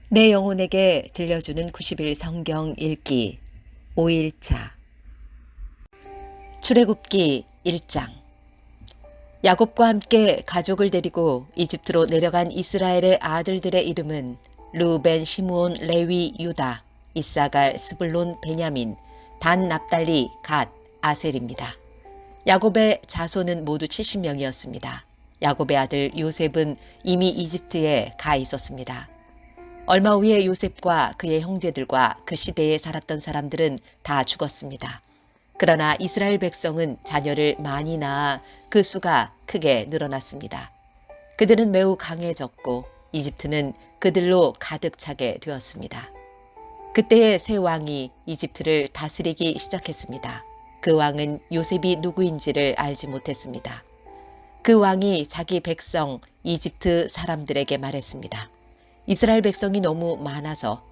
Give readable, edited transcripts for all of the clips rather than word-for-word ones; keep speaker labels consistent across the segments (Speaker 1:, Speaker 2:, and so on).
Speaker 1: 내 영혼에게 들려주는 90일 성경 읽기 5일차 출애굽기 1장. 야곱과 함께 가족을 데리고 이집트로 내려간 이스라엘의 아들들의 이름은 르우벤, 시므온, 레위, 유다, 이사갈, 스불론, 베냐민, 단, 납달리, 갓, 아셀입니다. 야곱의 자손은 모두 70명이었습니다. 야곱의 아들 요셉은 이미 이집트에 가 있었습니다. 얼마 후에 요셉과 그의 형제들과 그 시대에 살았던 사람들은 다 죽었습니다. 그러나 이스라엘 백성은 자녀를 많이 낳아 그 수가 크게 늘어났습니다. 그들은 매우 강해졌고 이집트는 그들로 가득 차게 되었습니다. 그때의 새 왕이 이집트를 다스리기 시작했습니다. 그 왕은 요셉이 누구인지를 알지 못했습니다. 그 왕이 자기 백성 이집트 사람들에게 말했습니다. 이스라엘 백성이 너무 많아서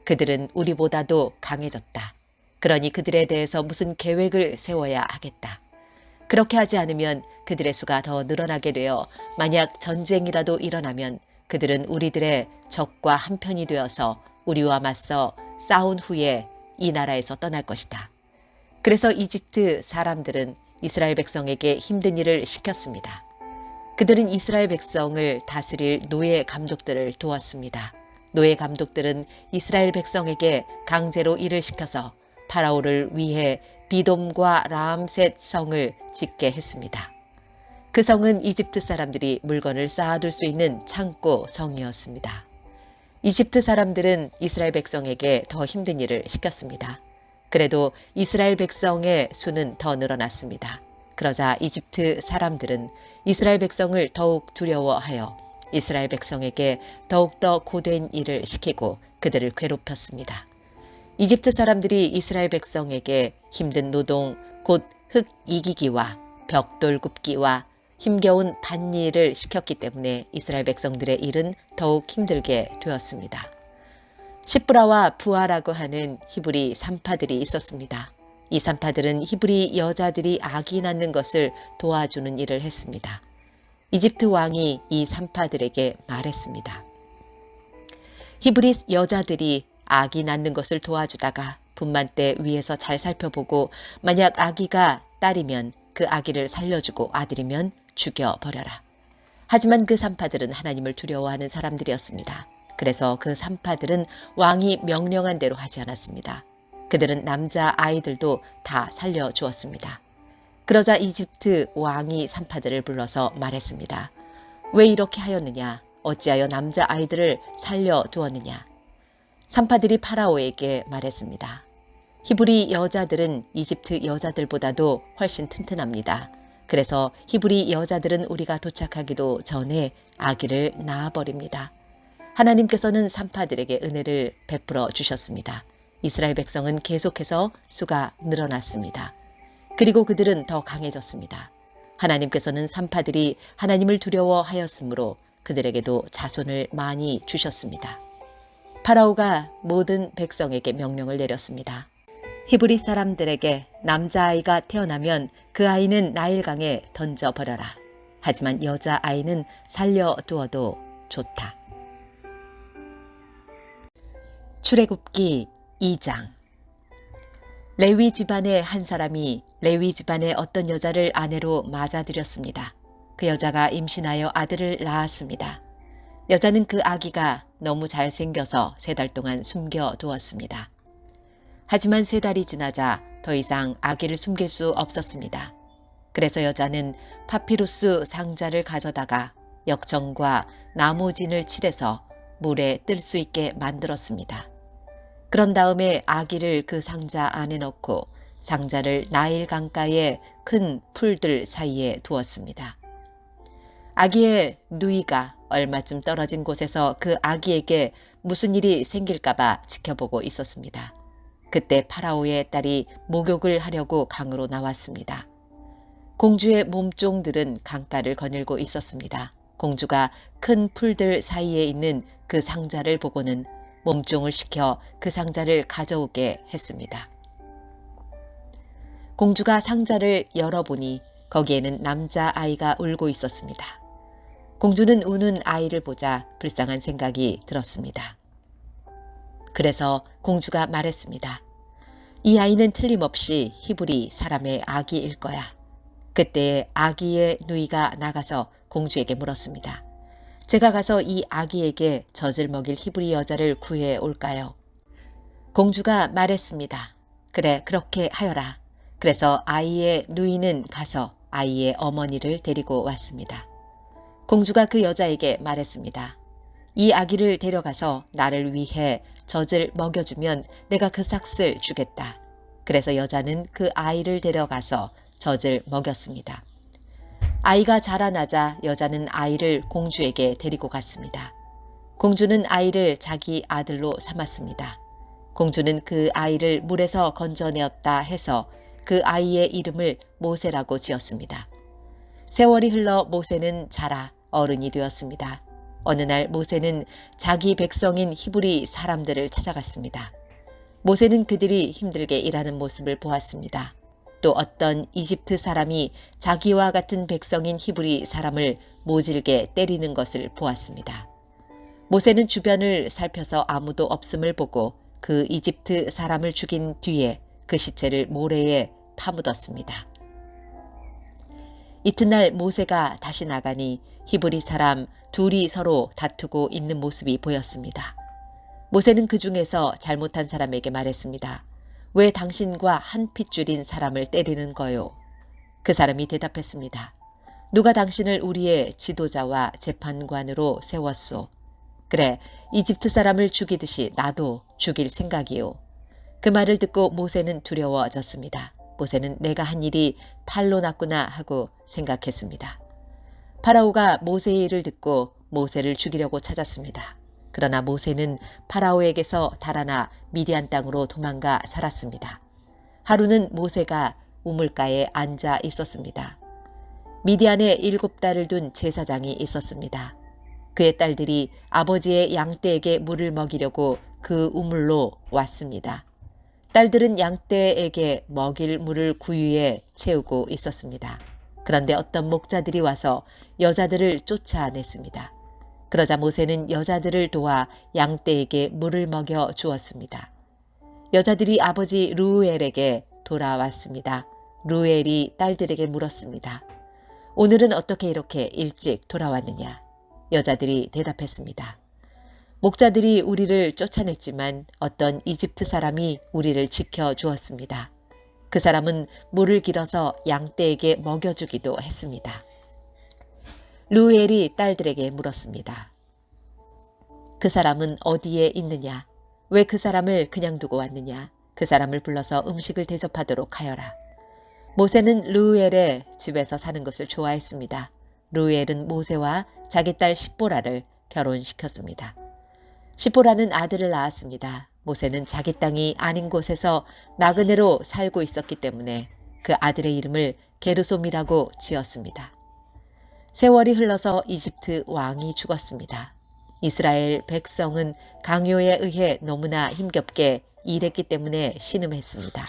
Speaker 1: 그들은 우리보다도 강해졌다. 그러니 그들에 대해서 무슨 계획을 세워야 하겠다. 그렇게 하지 않으면 그들의 수가 더 늘어나게 되어 만약 전쟁이라도 일어나면 그들은 우리들의 적과 한편이 되어서 우리와 맞서 싸운 후에 이 나라에서 떠날 것이다. 그래서 이집트 사람들은 이스라엘 백성에게 힘든 일을 시켰습니다. 그들은 이스라엘 백성을 다스릴 노예 감독들을 두었습니다. 노예 감독들은 이스라엘 백성에게 강제로 일을 시켜서 파라오를 위해 비돔과 라암셋 성을 짓게 했습니다. 그 성은 이집트 사람들이 물건을 쌓아둘 수 있는 창고 성이었습니다. 이집트 사람들은 이스라엘 백성에게 더 힘든 일을 시켰습니다. 그래도 이스라엘 백성의 수는 더 늘어났습니다. 그러자 이집트 사람들은 이스라엘 백성을 더욱 두려워하여 이스라엘 백성에게 더욱더 고된 일을 시키고 그들을 괴롭혔습니다. 이집트 사람들이 이스라엘 백성에게 힘든 노동, 곧 흙 이기기와 벽돌 굽기와 힘겨운 밭일을 시켰기 때문에 이스라엘 백성들의 일은 더욱 힘들게 되었습니다. 시브라와 부하라고 하는 히브리 산파들이 있었습니다. 이 산파들은 히브리 여자들이 아기 낳는 것을 도와주는 일을 했습니다. 이집트 왕이 이 산파들에게 말했습니다. 히브리 여자들이 아기 낳는 것을 도와주다가 분만 때 위에서 잘 살펴보고 만약 아기가 딸이면 그 아기를 살려주고 아들이면 죽여버려라. 하지만 그 산파들은 하나님을 두려워하는 사람들이었습니다. 그래서 그 산파들은 왕이 명령한 대로 하지 않았습니다. 그들은 남자 아이들도 다 살려주었습니다. 그러자 이집트 왕이 산파들을 불러서 말했습니다. 왜 이렇게 하였느냐? 어찌하여 남자 아이들을 살려두었느냐? 산파들이 파라오에게 말했습니다. 히브리 여자들은 이집트 여자들보다도 훨씬 튼튼합니다. 그래서 히브리 여자들은 우리가 도착하기도 전에 아기를 낳아버립니다. 하나님께서는 산파들에게 은혜를 베풀어 주셨습니다. 이스라엘 백성은 계속해서 수가 늘어났습니다. 그리고 그들은 더 강해졌습니다. 하나님께서는 산파들이 하나님을 두려워하였으므로 그들에게도 자손을 많이 주셨습니다. 파라오가 모든 백성에게 명령을 내렸습니다. 히브리 사람들에게 남자아이가 태어나면 그 아이는 나일강에 던져버려라. 하지만 여자아이는 살려두어도 좋다. 출애굽기 2장. 레위 집안의 한 사람이 레위 집안의 어떤 여자를 아내로 맞아들였습니다. 그 여자가 임신하여 아들을 낳았습니다. 여자는 그 아기가 너무 잘생겨서 3달 동안 숨겨두었습니다. 하지만 3달이 지나자 더 이상 아기를 숨길 수 없었습니다. 그래서 여자는 파피루스 상자를 가져다가 역청과 나무진을 칠해서 물에 뜰 수 있게 만들었습니다. 그런 다음에 아기를 그 상자 안에 넣고 상자를 나일 강가의 큰 풀들 사이에 두었습니다. 아기의 누이가 얼마쯤 떨어진 곳에서 그 아기에게 무슨 일이 생길까봐 지켜보고 있었습니다. 그때 파라오의 딸이 목욕을 하려고 강으로 나왔습니다. 공주의 몸종들은 강가를 거닐고 있었습니다. 공주가 큰 풀들 사이에 있는 그 상자를 보고는 몸종을 시켜 그 상자를 가져오게 했습니다. 공주가 상자를 열어보니 거기에는 남자아이가 울고 있었습니다. 공주는 우는 아이를 보자 불쌍한 생각이 들었습니다. 그래서 공주가 말했습니다. 이 아이는 틀림없이 히브리 사람의 아기일 거야. 그때 아기의 누이가 나가서 공주에게 물었습니다. 제가 가서 이 아기에게 젖을 먹일 히브리 여자를 구해 올까요? 공주가 말했습니다. 그래, 그렇게 하여라. 그래서 아이의 누이는 가서 아이의 어머니를 데리고 왔습니다. 공주가 그 여자에게 말했습니다. 이 아기를 데려가서 나를 위해 젖을 먹여주면 내가 그 삭슬 주겠다. 그래서 여자는 그 아이를 데려가서 젖을 먹였습니다. 아이가 자라나자 여자는 아이를 공주에게 데리고 갔습니다. 공주는 아이를 자기 아들로 삼았습니다. 공주는 그 아이를 물에서 건져내었다 해서 그 아이의 이름을 모세라고 지었습니다. 세월이 흘러 모세는 자라 어른이 되었습니다. 어느 날 모세는 자기 백성인 히브리 사람들을 찾아갔습니다. 모세는 그들이 힘들게 일하는 모습을 보았습니다. 또 어떤 이집트 사람이 자기와 같은 백성인 히브리 사람을 모질게 때리는 것을 보았습니다. 모세는 주변을 살펴서 아무도 없음을 보고 그 이집트 사람을 죽인 뒤에 그 시체를 모래에 파묻었습니다. 이튿날 모세가 다시 나가니 히브리 사람 둘이 서로 다투고 있는 모습이 보였습니다. 모세는 그 중에서 잘못한 사람에게 말했습니다. 왜 당신과 한 핏줄인 사람을 때리는 거요? 그 사람이 대답했습니다. 누가 당신을 우리의 지도자와 재판관으로 세웠소? 그래, 이집트 사람을 죽이듯이 나도 죽일 생각이요. 그 말을 듣고 모세는 두려워졌습니다. 모세는 내가 한 일이 탈로 났구나 하고 생각했습니다. 파라오가 모세의 일을 듣고 모세를 죽이려고 찾았습니다. 그러나 모세는 파라오에게서 달아나 미디안 땅으로 도망가 살았습니다. 하루는 모세가 우물가에 앉아 있었습니다. 미디안에 7달을 둔 제사장이 있었습니다. 그의 딸들이 아버지의 양떼에게 물을 먹이려고 그 우물로 왔습니다. 딸들은 양떼에게 먹일 물을 구유에 채우고 있었습니다. 그런데 어떤 목자들이 와서 여자들을 쫓아냈습니다. 그러자 모세는 여자들을 도와 양떼에게 물을 먹여 주었습니다. 여자들이 아버지 루엘에게 돌아왔습니다. 루엘이 딸들에게 물었습니다. 오늘은 어떻게 이렇게 일찍 돌아왔느냐? 여자들이 대답했습니다. 목자들이 우리를 쫓아냈지만 어떤 이집트 사람이 우리를 지켜주었습니다. 그 사람은 물을 길어서 양떼에게 먹여주기도 했습니다. 루엘이 딸들에게 물었습니다. 그 사람은 어디에 있느냐? 왜 그 사람을 그냥 두고 왔느냐? 그 사람을 불러서 음식을 대접하도록 하여라. 모세는 루엘의 집에서 사는 것을 좋아했습니다. 루엘은 모세와 자기 딸 십보라를 결혼시켰습니다. 십보라는 아들을 낳았습니다. 모세는 자기 땅이 아닌 곳에서 나그네로 살고 있었기 때문에 그 아들의 이름을 게르솜이라고 지었습니다. 세월이 흘러서 이집트 왕이 죽었습니다. 이스라엘 백성은 강요에 의해 너무나 힘겹게 일했기 때문에 신음했습니다.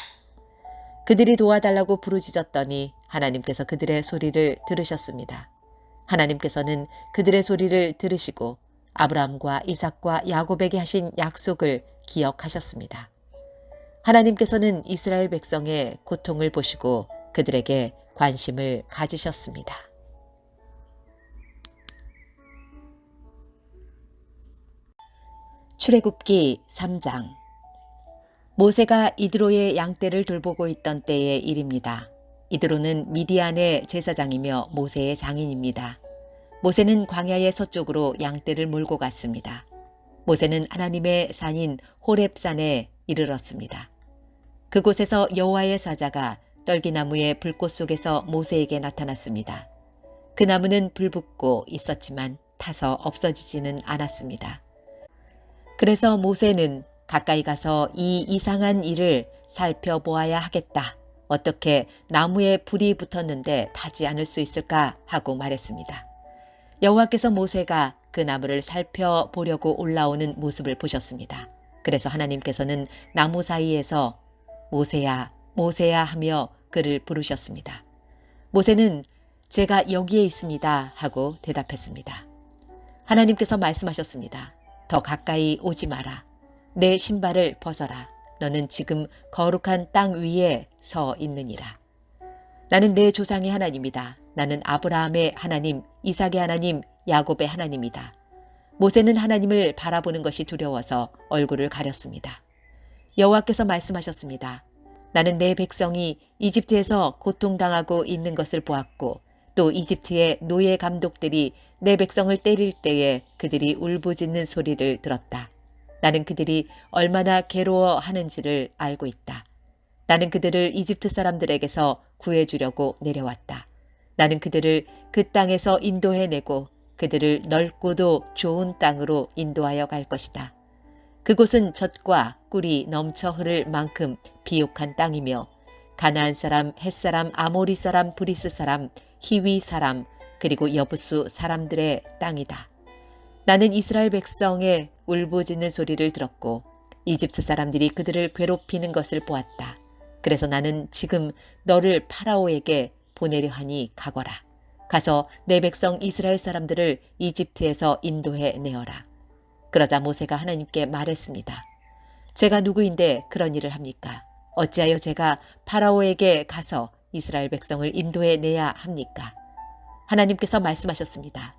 Speaker 1: 그들이 도와달라고 부르짖었더니 하나님께서 그들의 소리를 들으셨습니다. 하나님께서는 그들의 소리를 들으시고 아브라함과 이삭과 야곱에게 하신 약속을 기억하셨습니다. 하나님께서는 이스라엘 백성의 고통을 보시고 그들에게 관심을 가지셨습니다. 출애굽기 3장. 모세가 이드로의 양떼를 돌보고 있던 때의 일입니다. 이드로는 미디안의 제사장이며 모세의 장인입니다. 모세는 광야의 서쪽으로 양떼를 몰고 갔습니다. 모세는 하나님의 산인 호렙산에 이르렀습니다. 그곳에서 여호와의 사자가 떨기나무의 불꽃 속에서 모세에게 나타났습니다. 그 나무는 불붙고 있었지만 타서 없어지지는 않았습니다. 그래서 모세는 가까이 가서 이 이상한 일을 살펴보아야 하겠다. 어떻게 나무에 불이 붙었는데 타지 않을 수 있을까 하고 말했습니다. 여호와께서 모세가 그 나무를 살펴보려고 올라오는 모습을 보셨습니다. 그래서 하나님께서는 나무 사이에서 모세야, 모세야 하며 그를 부르셨습니다. 모세는 제가 여기에 있습니다 하고 대답했습니다. 하나님께서 말씀하셨습니다. 더 가까이 오지 마라. 내 신발을 벗어라. 너는 지금 거룩한 땅 위에 서 있느니라. 나는 내 조상의 하나님이다. 나는 아브라함의 하나님, 이삭의 하나님, 야곱의 하나님이다. 모세는 하나님을 바라보는 것이 두려워서 얼굴을 가렸습니다. 여호와께서 말씀하셨습니다. 나는 내 백성이 이집트에서 고통당하고 있는 것을 보았고 또 이집트의 노예 감독들이 내 백성을 때릴 때에 그들이 울부짖는 소리를 들었다. 나는 그들이 얼마나 괴로워하는지를 알고 있다. 나는 그들을 이집트 사람들에게서 구해주려고 내려왔다. 나는 그들을 그 땅에서 인도해내고 그들을 넓고도 좋은 땅으로 인도하여 갈 것이다. 그곳은 젖과 꿀이 넘쳐 흐를 만큼 비옥한 땅이며 가나안 사람, 헷 사람, 아모리 사람, 브리스 사람, 히위 사람, 그리고 여부수 사람들의 땅이다. 나는 이스라엘 백성의 울부짖는 소리를 들었고 이집트 사람들이 그들을 괴롭히는 것을 보았다. 그래서 나는 지금 너를 파라오에게 보내려 하니 가거라. 가서 내 백성 이스라엘 사람들을 이집트에서 인도해 내어라. 그러자 모세가 하나님께 말했습니다. 제가 누구인데 그런 일을 합니까? 어찌하여 제가 파라오에게 가서 이스라엘 백성을 인도해 내야 합니까? 하나님께서 말씀하셨습니다.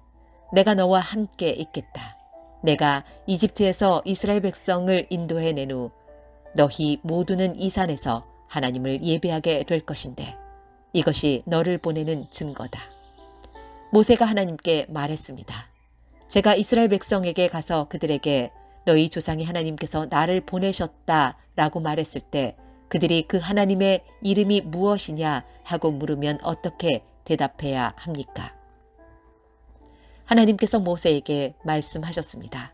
Speaker 1: 내가 너와 함께 있겠다. 내가 이집트에서 이스라엘 백성을 인도해 낸 후 너희 모두는 이 산에서 하나님을 예배하게 될 것인데 이것이 너를 보내는 증거다. 모세가 하나님께 말했습니다. 제가 이스라엘 백성에게 가서 그들에게 너희 조상의 하나님께서 나를 보내셨다라고 말했을 때 그들이 그 하나님의 이름이 무엇이냐 하고 물으면 어떻게 대답해야 합니까? 하나님께서 모세에게 말씀하셨습니다.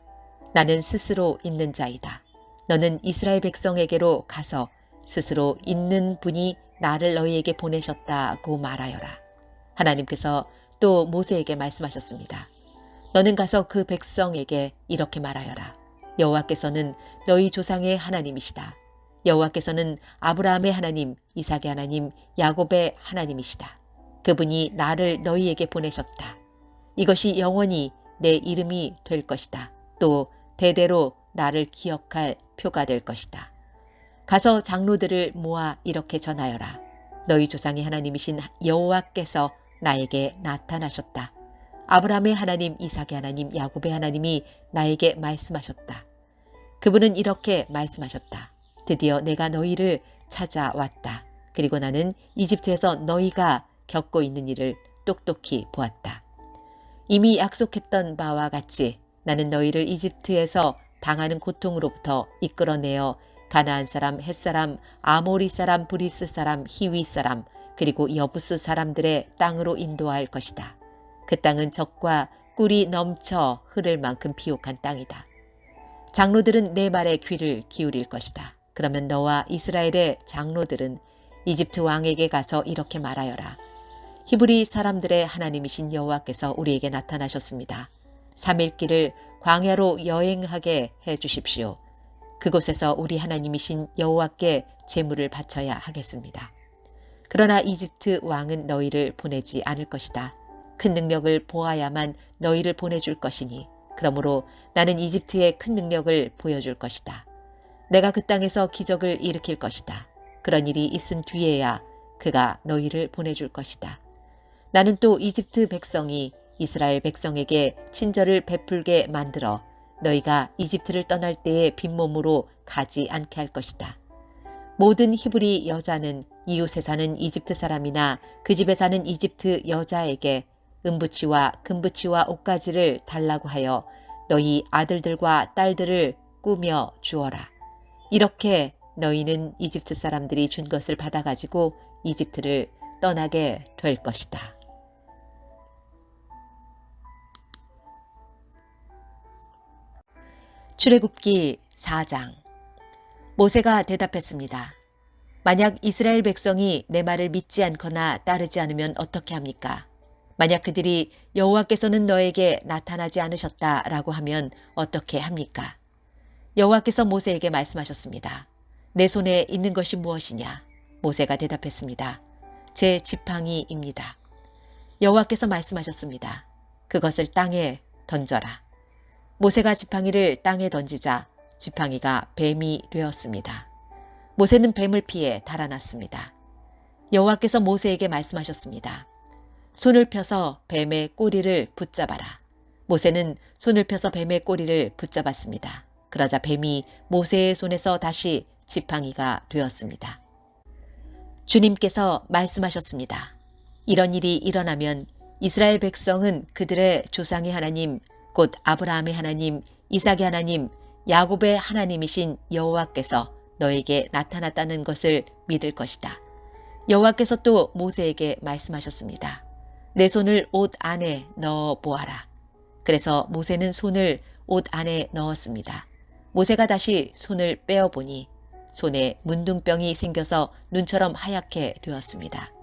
Speaker 1: 나는 스스로 있는 자이다. 너는 이스라엘 백성에게로 가서 스스로 있는 분이 나를 너희에게 보내셨다고 말하여라. 하나님께서 또 모세에게 말씀하셨습니다. 너는 가서 그 백성에게 이렇게 말하여라. 여호와께서는 너희 조상의 하나님이시다. 여호와께서는 아브라함의 하나님, 이삭의 하나님, 야곱의 하나님이시다. 그분이 나를 너희에게 보내셨다. 이것이 영원히 내 이름이 될 것이다. 또 대대로 나를 기억할 표가 될 것이다. 가서 장로들을 모아 이렇게 전하여라. 너희 조상의 하나님이신 여호와께서 나에게 나타나셨다. 아브라함의 하나님, 이삭의 하나님, 야곱의 하나님이 나에게 말씀하셨다. 그분은 이렇게 말씀하셨다. 드디어 내가 너희를 찾아왔다. 그리고 나는 이집트에서 너희가 겪고 있는 일을 똑똑히 보았다. 이미 약속했던 바와 같이 나는 너희를 이집트에서 당하는 고통으로부터 이끌어내어 가나안 사람, 헷 사람, 아모리 사람, 브리스 사람, 히위 사람, 그리고 여부수 사람들의 땅으로 인도할 것이다. 그 땅은 젖과 꿀이 넘쳐 흐를 만큼 비옥한 땅이다. 장로들은 내 말에 귀를 기울일 것이다. 그러면 너와 이스라엘의 장로들은 이집트 왕에게 가서 이렇게 말하여라. 히브리 사람들의 하나님이신 여호와께서 우리에게 나타나셨습니다. 3일 길을 광야로 여행하게 해 주십시오. 그곳에서 우리 하나님이신 여호와께 제물을 바쳐야 하겠습니다. 그러나 이집트 왕은 너희를 보내지 않을 것이다. 큰 능력을 보아야만 너희를 보내줄 것이니 그러므로 나는 이집트의 큰 능력을 보여줄 것이다. 내가 그 땅에서 기적을 일으킬 것이다. 그런 일이 있은 뒤에야 그가 너희를 보내줄 것이다. 나는 또 이집트 백성이 이스라엘 백성에게 친절을 베풀게 만들어 너희가 이집트를 떠날 때에 빈몸으로 가지 않게 할 것이다. 모든 히브리 여자는 이웃에 사는 이집트 사람이나 그 집에 사는 이집트 여자에게 은부치와 금부치와 옷가지를 달라고 하여 너희 아들들과 딸들을 꾸며 주어라. 이렇게 너희는 이집트 사람들이 준 것을 받아가지고 이집트를 떠나게 될 것이다. 출애굽기 4장. 모세가 대답했습니다. 만약 이스라엘 백성이 내 말을 믿지 않거나 따르지 않으면 어떻게 합니까? 만약 그들이 여호와께서는 너에게 나타나지 않으셨다라고 하면 어떻게 합니까? 여호와께서 모세에게 말씀하셨습니다. 내 손에 있는 것이 무엇이냐? 모세가 대답했습니다. 제 지팡이입니다. 여호와께서 말씀하셨습니다. 그것을 땅에 던져라. 모세가 지팡이를 땅에 던지자 지팡이가 뱀이 되었습니다. 모세는 뱀을 피해 달아났습니다. 여호와께서 모세에게 말씀하셨습니다. 손을 펴서 뱀의 꼬리를 붙잡아라. 모세는 손을 펴서 뱀의 꼬리를 붙잡았습니다. 그러자 뱀이 모세의 손에서 다시 지팡이가 되었습니다. 주님께서 말씀하셨습니다. 이런 일이 일어나면 이스라엘 백성은 그들의 조상의 하나님, 곧 아브라함의 하나님, 이삭의 하나님, 야곱의 하나님이신 여호와께서 너에게 나타났다는 것을 믿을 것이다. 여호와께서 또 모세에게 말씀하셨습니다. 내 손을 옷 안에 넣어 보아라. 그래서 모세는 손을 옷 안에 넣었습니다. 모세가 다시 손을 빼어보니 손에 문둥병이 생겨서 눈처럼 하얗게 되었습니다.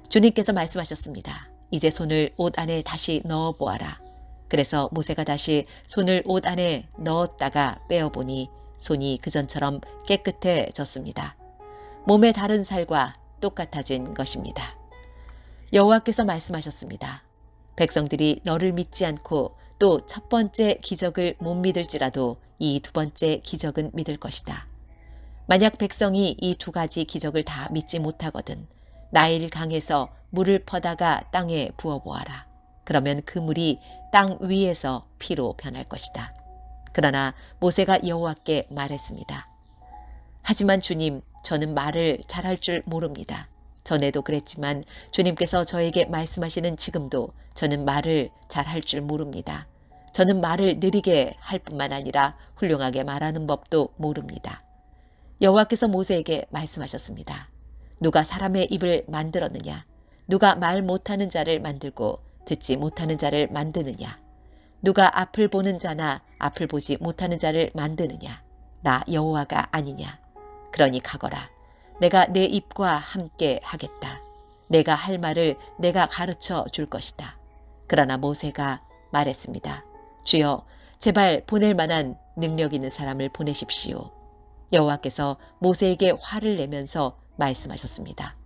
Speaker 1: 주님께서 말씀하셨습니다. 이제 손을 옷 안에 다시 넣어 보아라. 그래서 모세가 다시 손을 옷 안에 넣었다가 빼어보니 손이 그전처럼 깨끗해졌습니다. 몸의 다른 살과 똑같아진 것입니다. 여호와께서 말씀하셨습니다. 백성들이 너를 믿지 않고 또 첫 번째 기적을 못 믿을지라도 이 두 번째 기적은 믿을 것이다. 만약 백성이 이 두 가지 기적을 다 믿지 못하거든 나일 강에서 물을 퍼다가 땅에 부어보아라. 그러면 그 물이 땅 위에서 피로 변할 것이다. 그러나 모세가 여호와께 말했습니다. 하지만 주님, 저는 말을 잘할 줄 모릅니다. 전에도 그랬지만 주님께서 저에게 말씀하시는 지금도 저는 말을 잘할 줄 모릅니다. 저는 말을 느리게 할 뿐만 아니라 훌륭하게 말하는 법도 모릅니다. 여호와께서 모세에게 말씀하셨습니다. 누가 사람의 입을 만들었느냐? 누가 말 못하는 자를 만들고 듣지 못하는 자를 만드느냐? 누가 앞을 보는 자나 앞을 보지 못하는 자를 만드느냐? 나 여호와가 아니냐? 그러니 가거라. 내가 내 입과 함께 하겠다. 내가 할 말을 내가 가르쳐 줄 것이다. 그러나 모세가 말했습니다. 주여, 제발 보낼 만한 능력 있는 사람을 보내십시오. 여호와께서 모세에게 화를 내면서 말씀하셨습니다.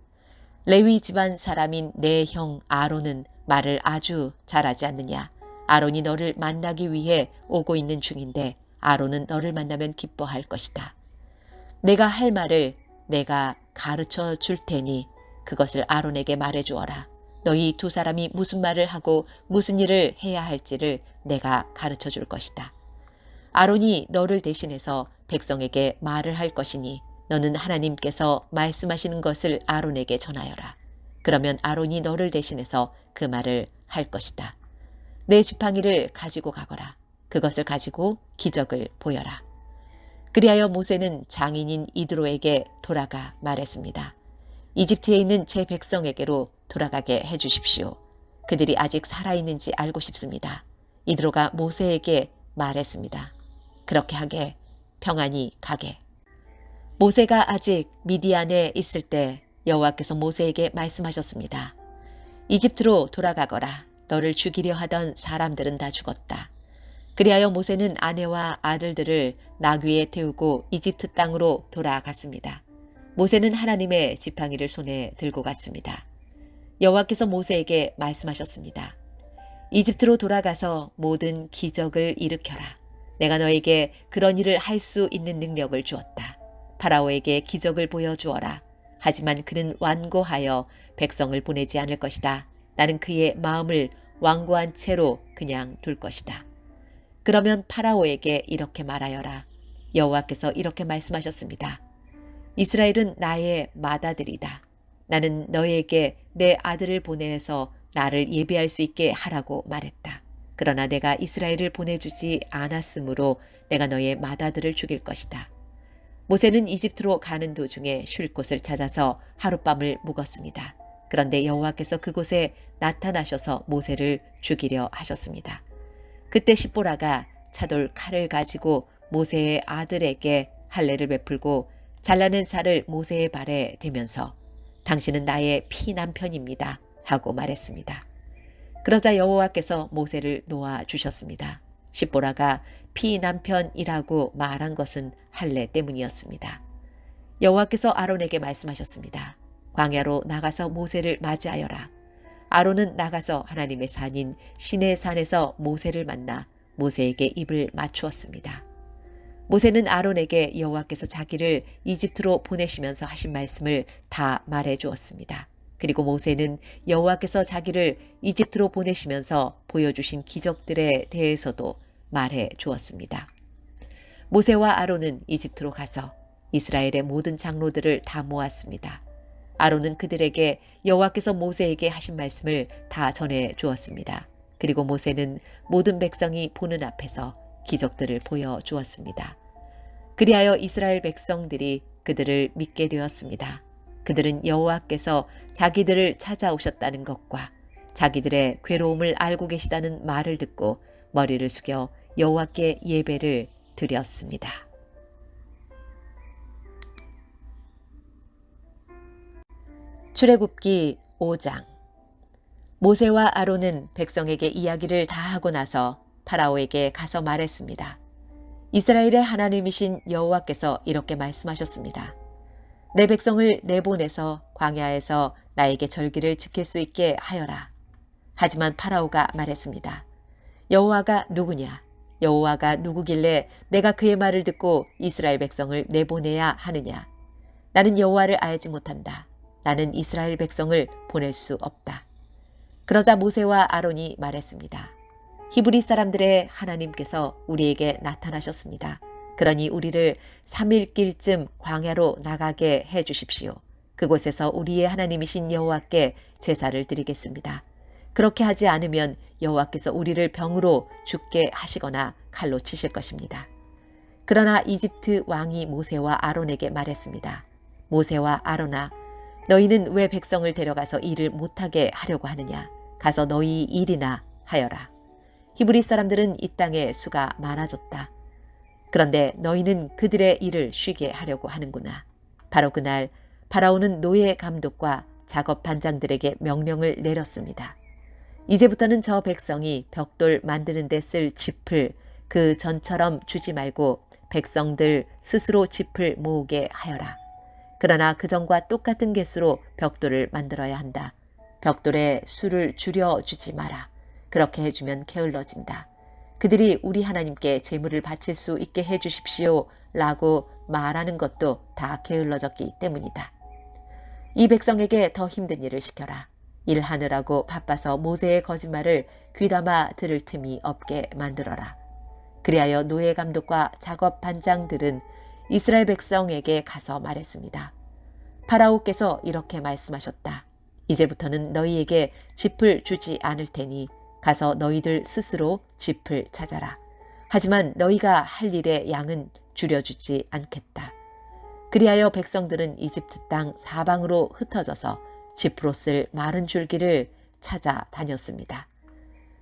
Speaker 1: 레위 집안 사람인 내 형 아론은 말을 아주 잘하지 않느냐? 아론이 너를 만나기 위해 오고 있는 중인데 아론은 너를 만나면 기뻐할 것이다. 내가 할 말을 내가 가르쳐 줄 테니 그것을 아론에게 말해 주어라. 너희 두 사람이 무슨 말을 하고 무슨 일을 해야 할지를 내가 가르쳐 줄 것이다. 아론이 너를 대신해서 백성에게 말을 할 것이니 너는 하나님께서 말씀하시는 것을 아론에게 전하여라. 그러면 아론이 너를 대신해서 그 말을 할 것이다. 내 지팡이를 가지고 가거라. 그것을 가지고 기적을 보여라. 그리하여 모세는 장인인 이드로에게 돌아가 말했습니다. 이집트에 있는 제 백성에게로 돌아가게 해주십시오. 그들이 아직 살아있는지 알고 싶습니다. 이드로가 모세에게 말했습니다. 그렇게 하게, 평안히 가게. 모세가 아직 미디안에 있을 때 여호와께서 모세에게 말씀하셨습니다. 이집트로 돌아가거라. 너를 죽이려 하던 사람들은 다 죽었다. 그리하여 모세는 아내와 아들들을 나귀에 태우고 이집트 땅으로 돌아갔습니다. 모세는 하나님의 지팡이를 손에 들고 갔습니다. 여호와께서 모세에게 말씀하셨습니다. 이집트로 돌아가서 모든 기적을 일으켜라. 내가 너에게 그런 일을 할 수 있는 능력을 주었다. 파라오에게 기적을 보여주어라. 하지만 그는 완고하여 백성을 보내지 않을 것이다. 나는 그의 마음을 완고한 채로 그냥 둘 것이다. 그러면 파라오에게 이렇게 말하여라. 여호와께서 이렇게 말씀하셨습니다. 이스라엘은 나의 맏아들이다. 나는 너에게 내 아들을 보내서 나를 예비할 수 있게 하라고 말했다. 그러나 내가 이스라엘을 보내주지 않았으므로 내가 너의 맏아들을 죽일 것이다. 모세는 이집트로 가는 도중에 쉴 곳을 찾아서 하룻밤을 묵었습니다. 그런데 여호와께서 그곳에 나타나셔서 모세를 죽이려 하셨습니다. 그때 십보라가 차돌 칼을 가지고 모세의 아들에게 할례를 베풀고 잘라낸 살을 모세의 발에 대면서 당신은 나의 피남편입니다 하고 말했습니다. 그러자 여호와께서 모세를 놓아주셨습니다. 십보라가 피남편이라고 말한 것은 할례 때문이었습니다. 여호와께서 아론에게 말씀하셨습니다. 광야로 나가서 모세를 맞이하여라. 아론은 나가서 하나님의 산인 시내 산에서 모세를 만나 모세에게 입을 맞추었습니다. 모세는 아론에게 여호와께서 자기를 이집트로 보내시면서 하신 말씀을 다 말해 주었습니다. 그리고 모세는 여호와께서 자기를 이집트로 보내시면서 보여주신 기적들에 대해서도 말해 주었습니다. 모세와 아론은 이집트로 가서 이스라엘의 모든 장로들을 다 모았습니다. 아론은 그들에게 여호와께서 모세에게 하신 말씀을 다 전해 주었습니다. 그리고 모세는 모든 백성이 보는 앞에서 기적들을 보여 주었습니다. 그리하여 이스라엘 백성들이 그들을 믿게 되었습니다. 그들은 여호와께서 자기들을 찾아오셨다는 것과 자기들의 괴로움을 알고 계시다는 말을 듣고 머리를 숙여 여호와께 예배를 드렸습니다. 출애굽기 5장. 모세와 아론은 백성에게 이야기를 다 하고 나서 파라오에게 가서 말했습니다. 이스라엘의 하나님이신 여호와께서 이렇게 말씀하셨습니다. 내 백성을 내보내서 광야에서 나에게 절기를 지킬 수 있게 하여라. 하지만 파라오가 말했습니다. 여호와가 누구냐? 여호와가 누구길래 내가 그의 말을 듣고 이스라엘 백성을 내보내야 하느냐? 나는 여호와를 알지 못한다. 나는 이스라엘 백성을 보낼 수 없다. 그러자 모세와 아론이 말했습니다. 히브리 사람들의 하나님께서 우리에게 나타나셨습니다. 그러니 우리를 3일길쯤 광야로 나가게 해 주십시오. 그곳에서 우리의 하나님이신 여호와께 제사를 드리겠습니다. 그렇게 하지 않으면 여호와께서 우리를 병으로 죽게 하시거나 칼로 치실 것입니다. 그러나 이집트 왕이 모세와 아론에게 말했습니다. 모세와 아론아, 너희는 왜 백성을 데려가서 일을 못하게 하려고 하느냐? 가서 너희 일이나 하여라. 히브리 사람들은 이 땅에 수가 많아졌다. 그런데 너희는 그들의 일을 쉬게 하려고 하는구나. 바로 그날 파라오는 노예 감독과 작업 반장들에게 명령을 내렸습니다. 이제부터는 저 백성이 벽돌 만드는 데 쓸 짚을 그 전처럼 주지 말고 백성들 스스로 짚을 모으게 하여라. 그러나 그전과 똑같은 개수로 벽돌을 만들어야 한다. 벽돌의 수를 줄여주지 마라. 그렇게 해주면 게을러진다. 그들이 우리 하나님께 제물을 바칠 수 있게 해주십시오 라고 말하는 것도 다 게을러졌기 때문이다. 이 백성에게 더 힘든 일을 시켜라. 일하느라고 바빠서 모세의 거짓말을 귀담아 들을 틈이 없게 만들어라. 그리하여 노예 감독과 작업 반장들은 이스라엘 백성에게 가서 말했습니다. 파라오께서 이렇게 말씀하셨다. 이제부터는 너희에게 짚을 주지 않을 테니 가서 너희들 스스로 짚을 찾아라. 하지만 너희가 할 일의 양은 줄여주지 않겠다. 그리하여 백성들은 이집트 땅 사방으로 흩어져서 짚으로 쓸 마른 줄기를 찾아다녔습니다.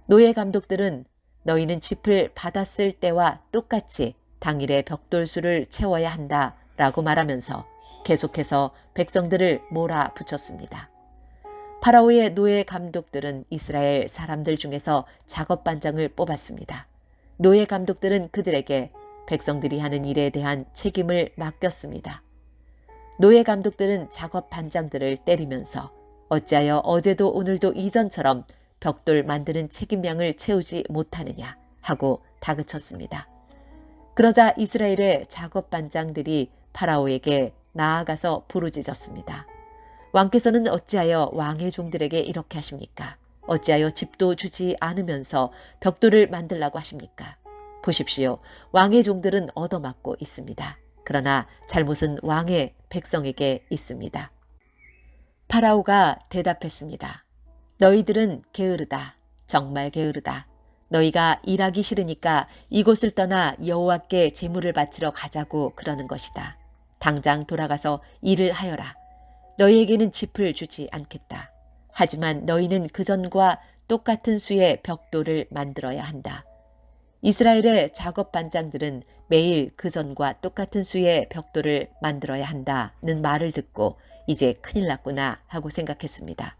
Speaker 1: 노예 감독들은 너희는 짚을 받았을 때와 똑같이 당일에 벽돌수를 채워야 한다 라고 말하면서 계속해서 백성들을 몰아붙였습니다. 파라오의 노예 감독들은 이스라엘 사람들 중에서 작업 반장을 뽑았습니다. 노예 감독들은 그들에게 백성들이 하는 일에 대한 책임을 맡겼습니다. 노예 감독들은 작업 반장들을 때리면서 어찌하여 어제도 오늘도 이전처럼 벽돌 만드는 책임량을 채우지 못하느냐 하고 다그쳤습니다. 그러자 이스라엘의 작업 반장들이 파라오에게 나아가서 부르짖었습니다. 왕께서는 어찌하여 왕의 종들에게 이렇게 하십니까? 어찌하여 집도 주지 않으면서 벽돌을 만들라고 하십니까? 보십시오. 왕의 종들은 얻어맞고 있습니다. 그러나 잘못은 왕의 백성에게 있습니다. 파라오가 대답했습니다. 너희들은 게으르다. 정말 게으르다. 너희가 일하기 싫으니까 이곳을 떠나 여호와께 제물을 바치러 가자고 그러는 것이다. 당장 돌아가서 일을 하여라. 너희에게는 짚을 주지 않겠다. 하지만 너희는 그전과 똑같은 수의 벽돌을 만들어야 한다. 이스라엘의 작업 반장들은 매일 그전과 똑같은 수의 벽돌을 만들어야 한다는 말을 듣고 이제 큰일 났구나 하고 생각했습니다.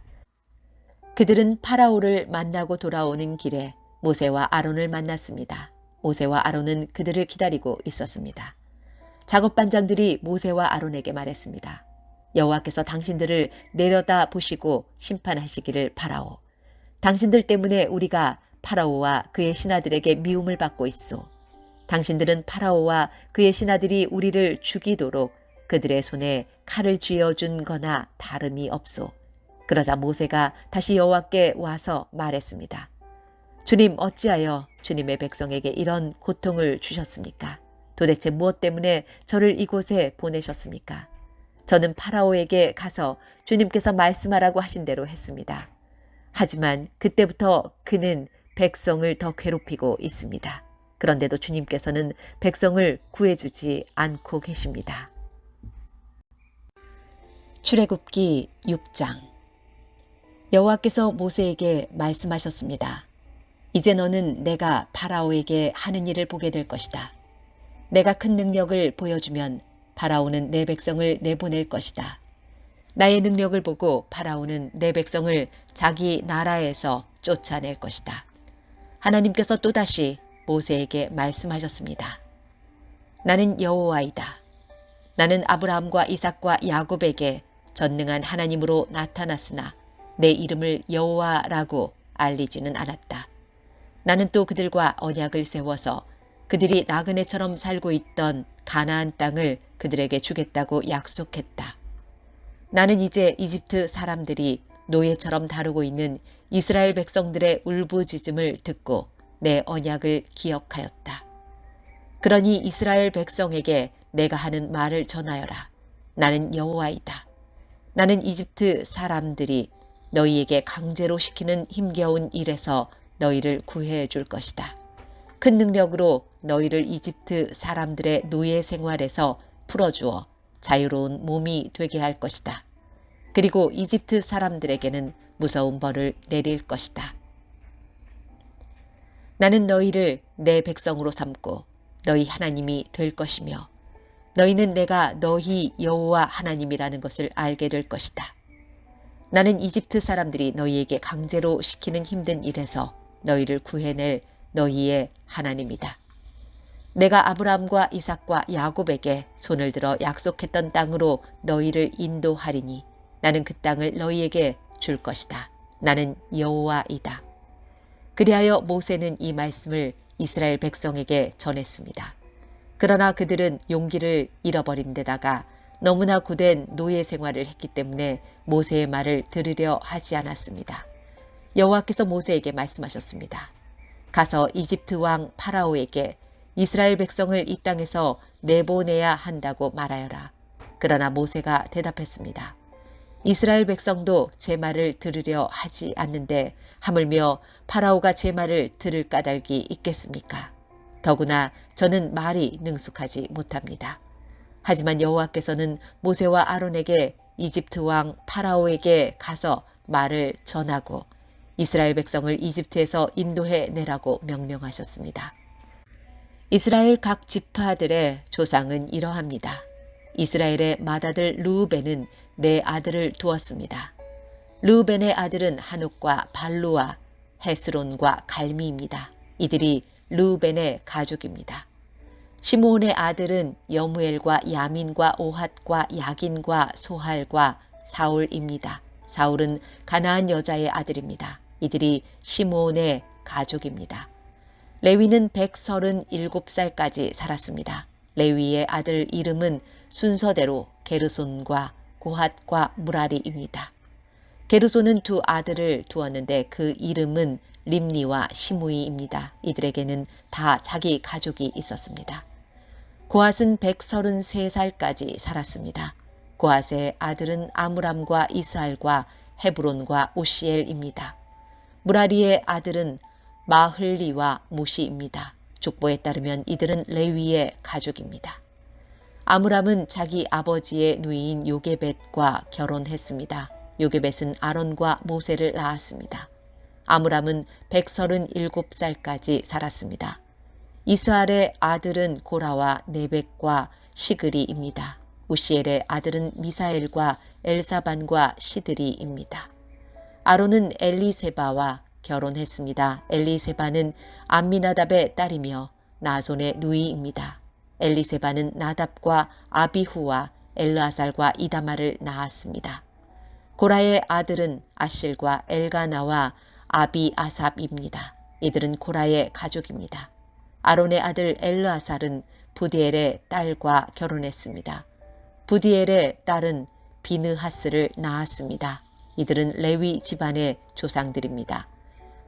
Speaker 1: 그들은 파라오를 만나고 돌아오는 길에 모세와 아론을 만났습니다. 모세와 아론은 그들을 기다리고 있었습니다. 작업 반장들이 모세와 아론에게 말했습니다. 여호와께서 당신들을 내려다 보시고 심판하시기를 바라오. 당신들 때문에 우리가 파라오와 그의 신하들에게 미움을 받고 있소. 당신들은 파라오와 그의 신하들이 우리를 죽이도록 그들의 손에 칼을 쥐어준 거나 다름이 없소. 그러자 모세가 다시 여호와께 와서 말했습니다. 주님, 어찌하여 주님의 백성에게 이런 고통을 주셨습니까? 도대체 무엇 때문에 저를 이곳에 보내셨습니까? 저는 파라오에게 가서 주님께서 말씀하라고 하신 대로 했습니다. 하지만 그때부터 그는 백성을 더 괴롭히고 있습니다. 그런데도 주님께서는 백성을 구해주지 않고 계십니다. 출애굽기 6장. 여호와께서 모세에게 말씀하셨습니다. 이제 너는 내가 파라오에게 하는 일을 보게 될 것이다. 내가 큰 능력을 보여주면 파라오는 내 백성을 내보낼 것이다. 나의 능력을 보고 파라오는 내 백성을 자기 나라에서 쫓아낼 것이다. 하나님께서 또다시 모세에게 말씀하셨습니다. 나는 여호와이다. 나는 아브라함과 이삭과 야곱에게 전능한 하나님으로 나타났으나 내 이름을 여호와라고 알리지는 않았다. 나는 또 그들과 언약을 세워서 그들이 나그네처럼 살고 있던 가나안 땅을 그들에게 주겠다고 약속했다. 나는 이제 이집트 사람들이 노예처럼 다루고 있는 이스라엘 백성들의 울부짖음을 듣고 내 언약을 기억하였다. 그러니 이스라엘 백성에게 내가 하는 말을 전하여라. 나는 여호와이다. 나는 이집트 사람들이 너희에게 강제로 시키는 힘겨운 일에서 너희를 구해해 줄 것이다. 큰 능력으로 너희를 이집트 사람들의 노예 생활에서 풀어주어 자유로운 몸이 되게 할 것이다. 그리고 이집트 사람들에게는 무서운 벌을 내릴 것이다. 나는 너희를 내 백성으로 삼고 너희 하나님이 될 것이며 너희는 내가 너희 여호와 하나님이라는 것을 알게 될 것이다. 나는 이집트 사람들이 너희에게 강제로 시키는 힘든 일에서 너희를 구해낼 너희의 하나님이다. 내가 아브라함과 이삭과 야곱에게 손을 들어 약속했던 땅으로 너희를 인도하리니 나는 그 땅을 너희에게 줄 것이다. 나는 여호와이다. 그리하여 모세는 이 말씀을 이스라엘 백성에게 전했습니다. 그러나 그들은 용기를 잃어버린 데다가 너무나 고된 노예 생활을 했기 때문에 모세의 말을 들으려 하지 않았습니다. 여호와께서 모세에게 말씀하셨습니다. 가서 이집트 왕 파라오에게 이스라엘 백성을 이 땅에서 내보내야 한다고 말하여라. 그러나 모세가 대답했습니다. 이스라엘 백성도 제 말을 들으려 하지 않는데 하물며 파라오가 제 말을 들을 까닭이 있겠습니까? 더구나 저는 말이 능숙하지 못합니다. 하지만 여호와께서는 모세와 아론에게 이집트 왕 파라오에게 가서 말을 전하고 이스라엘 백성을 이집트에서 인도해 내라고 명령하셨습니다. 이스라엘 각 지파들의 조상은 이러합니다. 이스라엘의 맏아들 르우벤은 네 아들을 두었습니다. 르우벤의 아들은 한옥과 발루와 헤스론과 갈미입니다. 이들이 르우벤의 가족입니다. 시므온의 아들은 여무엘과 야민과 오핫과 야긴과 소할과 사울입니다. 사울은 가나안 여자의 아들입니다. 이들이 시므온의 가족입니다. 레위는 137살까지 살았습니다. 레위의 아들 이름은 순서대로 게르손과 고핫과 무라리입니다. 게르손은 두 아들을 두었는데 그 이름은 림니와 시므이입니다. 이들에게는 다 자기 가족이 있었습니다. 고핫은 133살까지 살았습니다. 고핫의 아들은 아므람과 이스할과 헤브론과 오시엘입니다. 무라리의 아들은 마흘리와 무시입니다. 족보에 따르면 이들은 레위의 가족입니다. 아므람은 자기 아버지의 누이인 요게벳과 결혼했습니다. 요게벳은 아론과 모세를 낳았습니다. 아므람은 137살까지 살았습니다. 이스할의 아들은 고라와 네벡과 시그리입니다. 우시엘의 아들은 미사엘과 엘사반과 시드리입니다. 아론은 엘리세바와 결혼했습니다. 엘리세바는 암미나답의 딸이며 나손의 누이입니다. 엘리세바는 나답과 아비후와 엘르아살과 이다마를 낳았습니다. 고라의 아들은 아실과 엘가나와 아비아삽입니다. 이들은 고라의 가족입니다. 아론의 아들 엘르아살은 부디엘의 딸과 결혼했습니다. 부디엘의 딸은 비느하스를 낳았습니다. 이들은 레위 집안의 조상들입니다.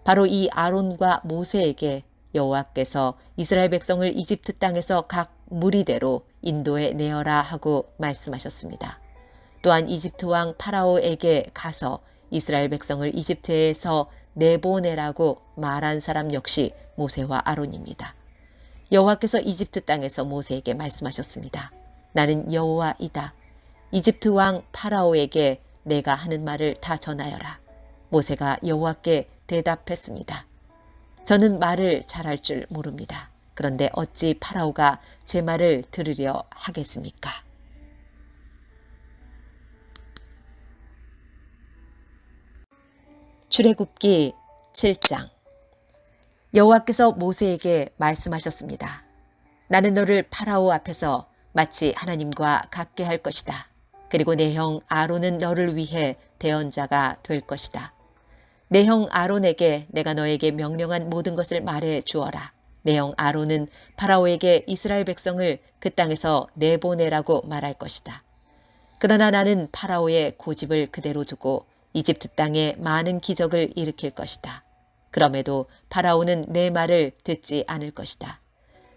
Speaker 1: 바로 이 아론과 모세에게 여호와께서 이스라엘 백성을 이집트 땅에서 각 무리대로 인도해 내어라 하고 말씀하셨습니다. 또한 이집트 왕 파라오에게 가서 이스라엘 백성을 이집트에서 내보내라고 말한 사람 역시 모세와 아론입니다. 여호와께서 이집트 땅에서 모세에게 말씀하셨습니다. 나는 여호와이다. 이집트 왕 파라오에게 내가 하는 말을 다 전하여라. 모세가 여호와께 대답했습니다. 저는 말을 잘할 줄 모릅니다. 그런데 어찌 파라오가 제 말을 들으려 하겠습니까? 출애굽기 7장. 여호와께서 모세에게 말씀하셨습니다. 나는 너를 파라오 앞에서 마치 하나님과 같게 할 것이다. 그리고 내 형 아론은 너를 위해 대언자가 될 것이다. 내 형 아론에게 내가 너에게 명령한 모든 것을 말해 주어라. 내 형 아론은 파라오에게 이스라엘 백성을 그 땅에서 내보내라고 말할 것이다. 그러나 나는 파라오의 고집을 그대로 두고 이집트 땅에 많은 기적을 일으킬 것이다. 그럼에도 파라오는 내 말을 듣지 않을 것이다.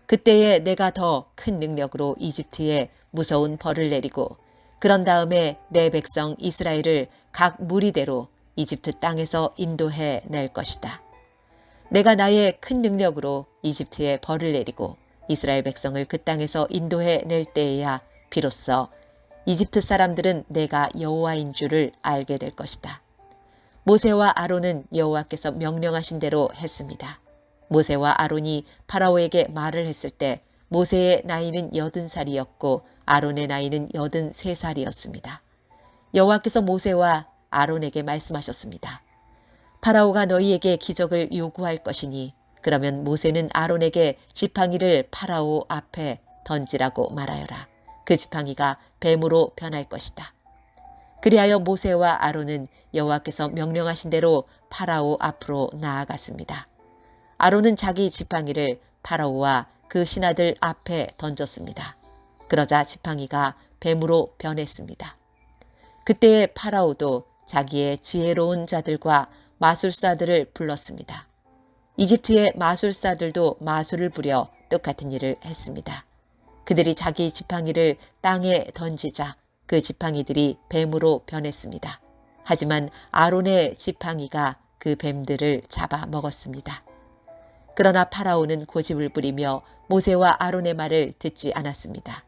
Speaker 1: 그때에 내가 더 큰 능력으로 이집트에 무서운 벌을 내리고 그런 다음에 내 백성 이스라엘을 각 무리대로 이집트 땅에서 인도해 낼 것이다. 내가 나의 큰 능력으로 이집트에 벌을 내리고 이스라엘 백성을 그 땅에서 인도해 낼 때에야 비로소 이집트 사람들은 내가 여호와인 줄을 알게 될 것이다. 모세와 아론은 여호와께서 명령하신 대로 했습니다. 모세와 아론이 파라오에게 말을 했을 때 모세의 나이는 80살이었고 아론의 나이는 83살이었습니다. 여호와께서 모세와 아론에게 말씀하셨습니다. 파라오가 너희에게 기적을 요구할 것이니 그러면 모세는 아론에게 지팡이를 파라오 앞에 던지라고 말하여라. 그 지팡이가 뱀으로 변할 것이다. 그리하여 모세와 아론은 여호와께서 명령하신 대로 파라오 앞으로 나아갔습니다. 아론은 자기 지팡이를 파라오와 그 신하들 앞에 던졌습니다. 그러자 지팡이가 뱀으로 변했습니다. 그때에 파라오도 자기의 지혜로운 자들과 마술사들을 불렀습니다. 이집트의 마술사들도 마술을 부려 똑같은 일을 했습니다. 그들이 자기 지팡이를 땅에 던지자 그 지팡이들이 뱀으로 변했습니다. 하지만 아론의 지팡이가 그 뱀들을 잡아먹었습니다. 그러나 파라오는 고집을 부리며 모세와 아론의 말을 듣지 않았습니다.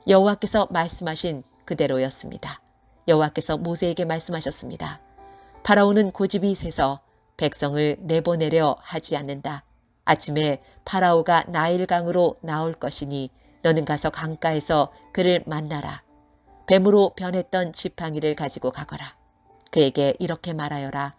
Speaker 1: 여호와께서 말씀하신 그대로였습니다. 여호와께서 모세에게 말씀하셨습니다. 파라오는 고집이 세서 백성을 내보내려 하지 않는다. 아침에 파라오가 나일강으로 나올 것이니 너는 가서 강가에서 그를 만나라. 뱀으로 변했던 지팡이를 가지고 가거라. 그에게 이렇게 말하여라.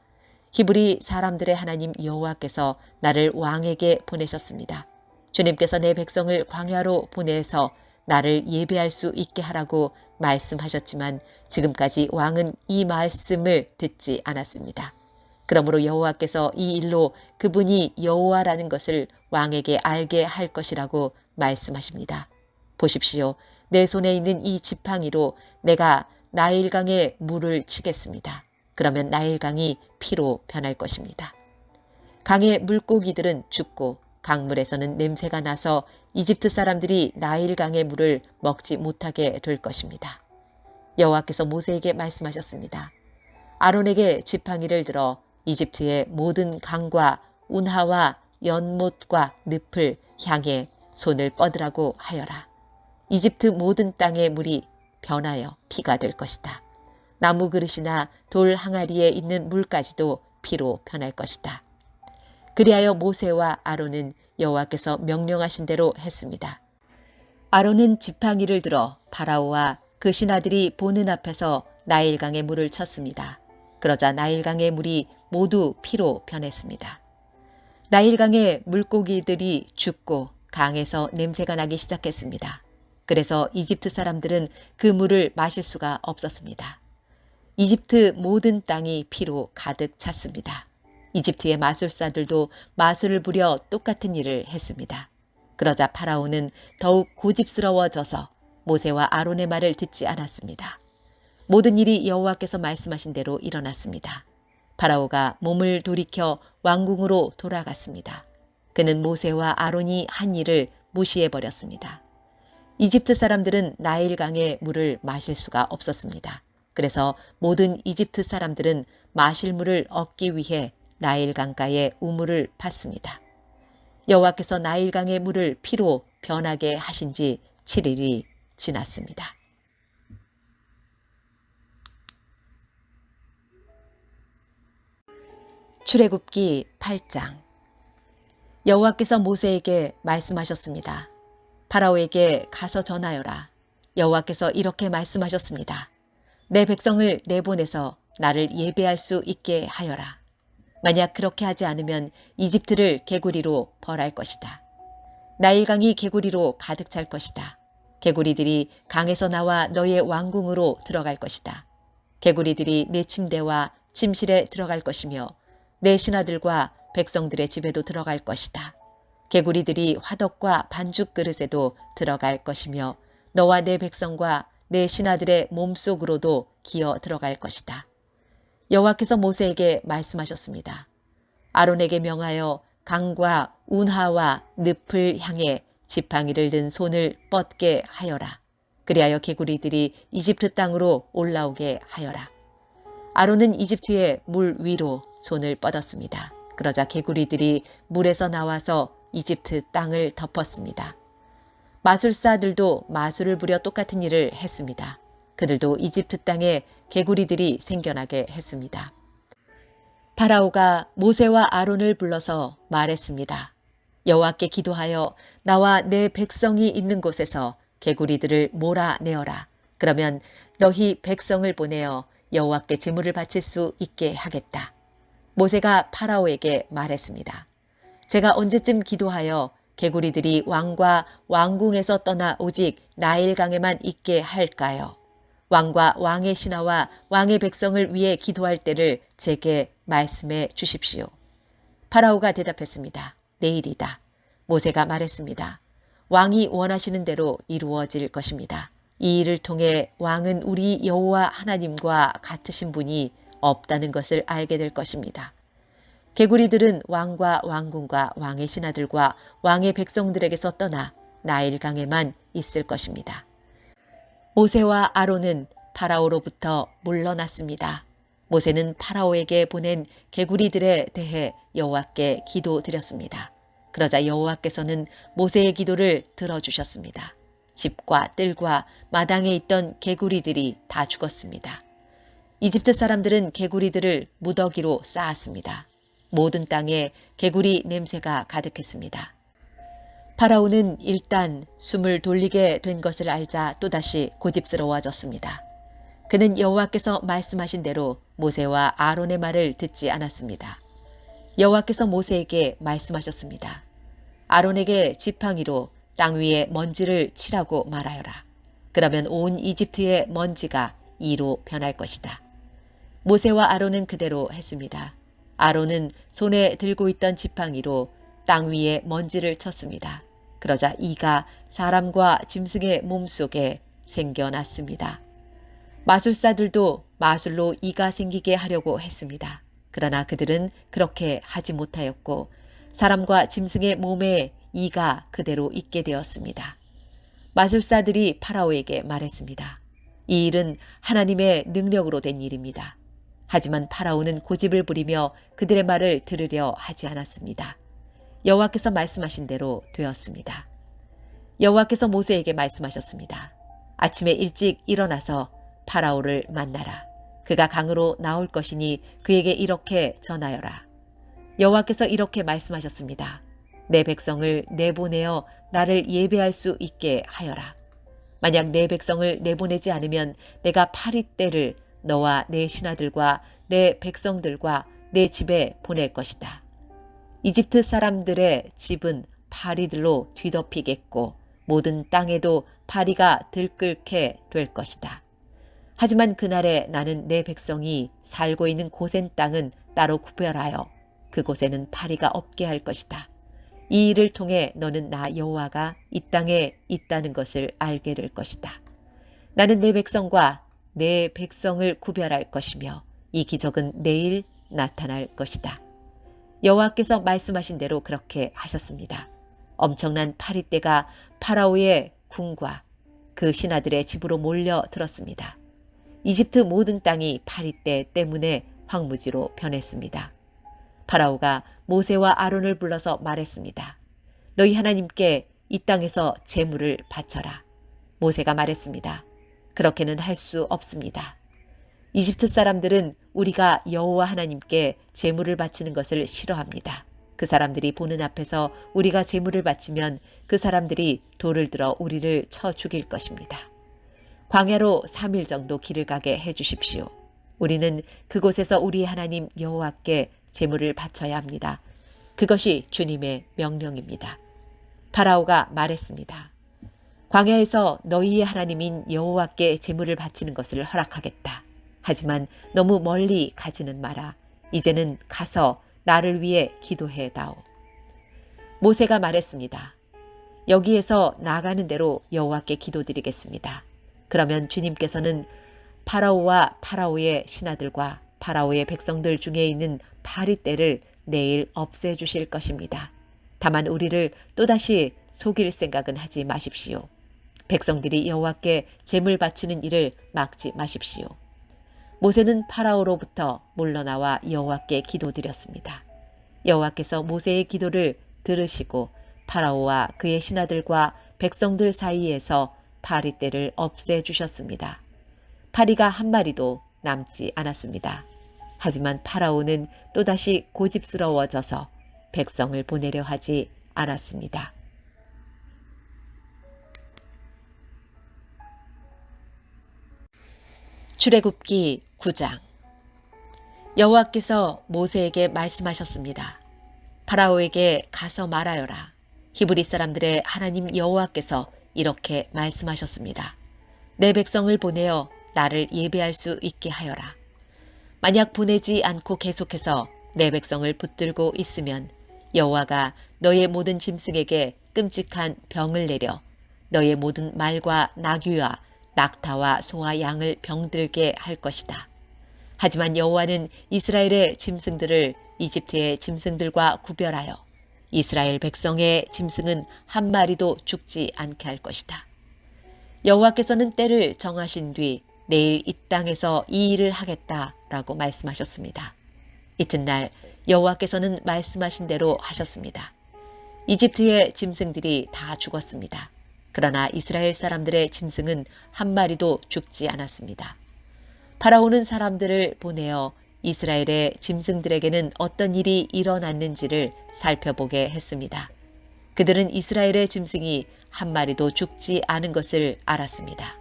Speaker 1: 히브리 사람들의 하나님 여호와께서 나를 왕에게 보내셨습니다. 주님께서 내 백성을 광야로 보내서 나를 예배할 수 있게 하라고 말씀하셨지만 지금까지 왕은 이 말씀을 듣지 않았습니다. 그러므로 여호와께서 이 일로 그분이 여호와라는 것을 왕에게 알게 할 것이라고 말씀하십니다. 보십시오. 내 손에 있는 이 지팡이로 내가 나일강에 물을 치겠습니다. 그러면 나일강이 피로 변할 것입니다. 강의 물고기들은 죽고 강물에서는 냄새가 나서 이집트 사람들이 나일강의 물을 먹지 못하게 될 것입니다. 여호와께서 모세에게 말씀하셨습니다. 아론에게 지팡이를 들어 이집트의 모든 강과 운하와 연못과 늪을 향해 손을 뻗으라고 하여라. 이집트 모든 땅의 물이 변하여 피가 될 것이다. 나무 그릇이나 돌 항아리에 있는 물까지도 피로 변할 것이다. 그리하여 모세와 아론은 여호와께서 명령하신 대로 했습니다. 아론은 지팡이를 들어 파라오와 그 신하들이 보는 앞에서 나일강의 물을 쳤습니다. 그러자 나일강의 물이 모두 피로 변했습니다. 나일강의 물고기들이 죽고 강에서 냄새가 나기 시작했습니다. 그래서 이집트 사람들은 그 물을 마실 수가 없었습니다. 이집트 모든 땅이 피로 가득 찼습니다. 이집트의 마술사들도 마술을 부려 똑같은 일을 했습니다. 그러자 파라오는 더욱 고집스러워져서 모세와 아론의 말을 듣지 않았습니다. 모든 일이 여호와께서 말씀하신 대로 일어났습니다. 파라오가 몸을 돌이켜 왕궁으로 돌아갔습니다. 그는 모세와 아론이 한 일을 무시해버렸습니다. 이집트 사람들은 나일강의 물을 마실 수가 없었습니다. 그래서 모든 이집트 사람들은 마실 물을 얻기 위해 나일강가의 우물을 팠습니다. 여호와께서 나일강의 물을 피로 변하게 하신 지 7일이 지났습니다. 출애굽기 8장. 여호와께서 모세에게 말씀하셨습니다. 파라오에게 가서 전하여라. 여호와께서 이렇게 말씀하셨습니다. 내 백성을 내보내서 나를 예배할 수 있게 하여라. 만약 그렇게 하지 않으면 이집트를 개구리로 벌할 것이다. 나일강이 개구리로 가득 찰 것이다. 개구리들이 강에서 나와 너의 왕궁으로 들어갈 것이다. 개구리들이 내 침대와 침실에 들어갈 것이며 내 신하들과 백성들의 집에도 들어갈 것이다. 개구리들이 화덕과 반죽 그릇에도 들어갈 것이며 너와 내 백성과 내 신하들의 몸속으로도 기어 들어갈 것이다. 여호와께서 모세에게 말씀하셨습니다. 아론에게 명하여 강과 운하와 늪을 향해 지팡이를 든 손을 뻗게 하여라. 그리하여 개구리들이 이집트 땅으로 올라오게 하여라. 아론은 이집트의 물 위로 손을 뻗었습니다. 그러자 개구리들이 물에서 나와서 이집트 땅을 덮었습니다. 마술사들도 마술을 부려 똑같은 일을 했습니다. 그들도 이집트 땅에 개구리들이 생겨나게 했습니다. 파라오가 모세와 아론을 불러서 말했습니다. 여호와께 기도하여 나와 내 백성이 있는 곳에서 개구리들을 몰아내어라. 그러면 너희 백성을 보내어 여호와께 제물을 바칠 수 있게 하겠다. 모세가 파라오에게 말했습니다. 제가 언제쯤 기도하여 개구리들이 왕과 왕궁에서 떠나 오직 나일강에만 있게 할까요? 왕과 왕의 신하와 왕의 백성을 위해 기도할 때를 제게 말씀해 주십시오. 파라오가 대답했습니다. 내일이다. 모세가 말했습니다. 왕이 원하시는 대로 이루어질 것입니다. 이 일을 통해 왕은 우리 여호와 하나님과 같으신 분이 없다는 것을 알게 될 것입니다. 개구리들은 왕과 왕궁과 왕의 신하들과 왕의 백성들에게서 떠나 나일강에만 있을 것입니다. 모세와 아론은 파라오로부터 물러났습니다. 모세는 파라오에게 보낸 개구리들에 대해 여호와께 기도드렸습니다. 그러자 여호와께서는 모세의 기도를 들어주셨습니다. 집과 뜰과 마당에 있던 개구리들이 다 죽었습니다. 이집트 사람들은 개구리들을 무더기로 쌓았습니다. 모든 땅에 개구리 냄새가 가득했습니다. 파라오는 일단 숨을 돌리게 된 것을 알자 또다시 고집스러워졌습니다. 그는 여호와께서 말씀하신 대로 모세와 아론의 말을 듣지 않았습니다. 여호와께서 모세에게 말씀하셨습니다. 아론에게 지팡이로 땅 위에 먼지를 칠하고 말하여라. 그러면 온 이집트의 먼지가 이로 변할 것이다. 모세와 아론은 그대로 했습니다. 아론은 손에 들고 있던 지팡이로 땅 위에 먼지를 쳤습니다. 그러자 이가 사람과 짐승의 몸속에 생겨났습니다. 마술사들도 마술로 이가 생기게 하려고 했습니다. 그러나 그들은 그렇게 하지 못하였고 사람과 짐승의 몸에 이가 그대로 있게 되었습니다. 마술사들이 파라오에게 말했습니다. 이 일은 하나님의 능력으로 된 일입니다. 하지만 파라오는 고집을 부리며 그들의 말을 들으려 하지 않았습니다. 여호와께서 말씀하신 대로 되었습니다. 여호와께서 모세에게 말씀하셨습니다. 아침에 일찍 일어나서 파라오를 만나라. 그가 강으로 나올 것이니 그에게 이렇게 전하여라. 여호와께서 이렇게 말씀하셨습니다. 내 백성을 내보내어 나를 예배할 수 있게 하여라. 만약 내 백성을 내보내지 않으면 내가 파리떼를 너와 내 신하들과 내 백성들과 내 집에 보낼 것이다. 이집트 사람들의 집은 파리들로 뒤덮이겠고 모든 땅에도 파리가 들끓게 될 것이다. 하지만 그날에 나는 내 백성이 살고 있는 고센 땅은 따로 구별하여 그곳에는 파리가 없게 할 것이다. 이 일을 통해 너는 나 여호와가 이 땅에 있다는 것을 알게 될 것이다. 나는 내 백성과 내 백성을 구별할 것이며 이 기적은 내일 나타날 것이다. 여호와께서 말씀하신 대로 그렇게 하셨습니다. 엄청난 파리떼가 파라오의 궁과 그 신하들의 집으로 몰려들었습니다. 이집트 모든 땅이 파리떼 때문에 황무지로 변했습니다. 파라오가 모세와 아론을 불러서 말했습니다. 너희 하나님께 이 땅에서 제물을 바쳐라. 모세가 말했습니다. 그렇게는 할 수 없습니다. 이집트 사람들은 우리가 여호와 하나님께 제물을 바치는 것을 싫어합니다. 그 사람들이 보는 앞에서 우리가 제물을 바치면 그 사람들이 돌을 들어 우리를 쳐 죽일 것입니다. 광야로 3일 정도 길을 가게 해 주십시오. 우리는 그곳에서 우리 하나님 여호와께 제물을 바쳐야 합니다. 그것이 주님의 명령입니다. 파라오가 말했습니다. 광야에서 너희의 하나님인 여호와께 제물을 바치는 것을 허락하겠다. 하지만 너무 멀리 가지는 마라. 이제는 가서 나를 위해 기도해 다오. 모세가 말했습니다. 여기에서 나가는 대로 여호와께 기도드리겠습니다. 그러면 주님께서는 파라오와 파라오의 신하들과 파라오의 백성들 중에 있는 파리떼를 내일 없애주실 것입니다. 다만 우리를 또다시 속일 생각은 하지 마십시오. 백성들이 여호와께 제물 바치는 일을 막지 마십시오. 모세는 파라오로부터 물러나와 여호와께 기도드렸습니다. 여호와께서 모세의 기도를 들으시고 파라오와 그의 신하들과 백성들 사이에서 파리떼를 없애주셨습니다. 파리가 한 마리도 남지 않았습니다. 하지만 파라오는 또다시 고집스러워져서 백성을 보내려 하지 않았습니다. 출애굽기 9장. 여호와께서 모세에게 말씀하셨습니다. 파라오에게 가서 말하여라. 히브리 사람들의 하나님 여호와께서 이렇게 말씀하셨습니다. 내 백성을 보내어 나를 예배할 수 있게 하여라. 만약 보내지 않고 계속해서 내 백성을 붙들고 있으면 여호와가 너의 모든 짐승에게 끔찍한 병을 내려 너의 모든 말과 나귀와 낙타와 소와 양을 병들게 할 것이다. 하지만 여호와는 이스라엘의 짐승들을 이집트의 짐승들과 구별하여 이스라엘 백성의 짐승은 한 마리도 죽지 않게 할 것이다. 여호와께서는 때를 정하신 뒤 내일 이 땅에서 이 일을 하겠다라고 말씀하셨습니다. 이튿날 여호와께서는 말씀하신 대로 하셨습니다. 이집트의 짐승들이 다 죽었습니다. 그러나 이스라엘 사람들의 짐승은 한 마리도 죽지 않았습니다. 파라오는 사람들을 보내어 이스라엘의 짐승들에게는 어떤 일이 일어났는지를 살펴보게 했습니다. 그들은 이스라엘의 짐승이 한 마리도 죽지 않은 것을 알았습니다.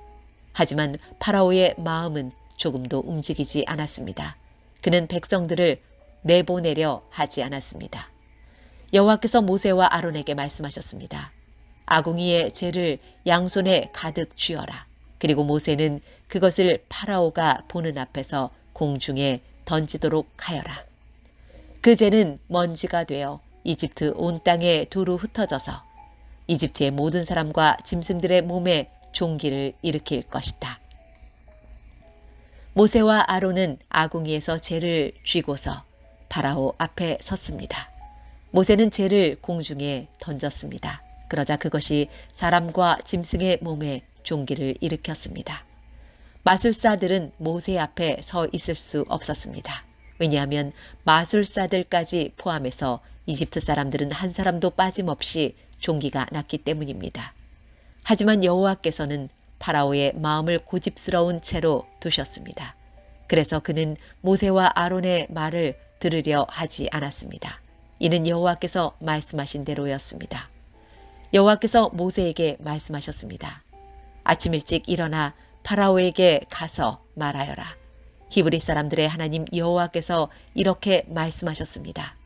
Speaker 1: 하지만 파라오의 마음은 조금도 움직이지 않았습니다. 그는 백성들을 내보내려 하지 않았습니다. 여호와께서 모세와 아론에게 말씀하셨습니다. 아궁이의 재를 양손에 가득 쥐어라. 그리고 모세는 그것을 파라오가 보는 앞에서 공중에 던지도록 하여라. 그 재는 먼지가 되어 이집트 온 땅에 두루 흩어져서 이집트의 모든 사람과 짐승들의 몸에 종기를 일으킬 것이다. 모세와 아론은 아궁이에서 재를 쥐고서 파라오 앞에 섰습니다. 모세는 재를 공중에 던졌습니다. 그러자 그것이 사람과 짐승의 몸에 종기를 일으켰습니다. 마술사들은 모세 앞에 서 있을 수 없었습니다. 왜냐하면 마술사들까지 포함해서 이집트 사람들은 한 사람도 빠짐없이 종기가 났기 때문입니다. 하지만 여호와께서는 파라오의 마음을 고집스러운 채로 두셨습니다. 그래서 그는 모세와 아론의 말을 들으려 하지 않았습니다. 이는 여호와께서 말씀하신 대로였습니다. 여호와께서 모세에게 말씀하셨습니다. 아침 일찍 일어나 파라오에게 가서 말하여라. 히브리 사람들의 하나님 여호와께서 이렇게 말씀하셨습니다.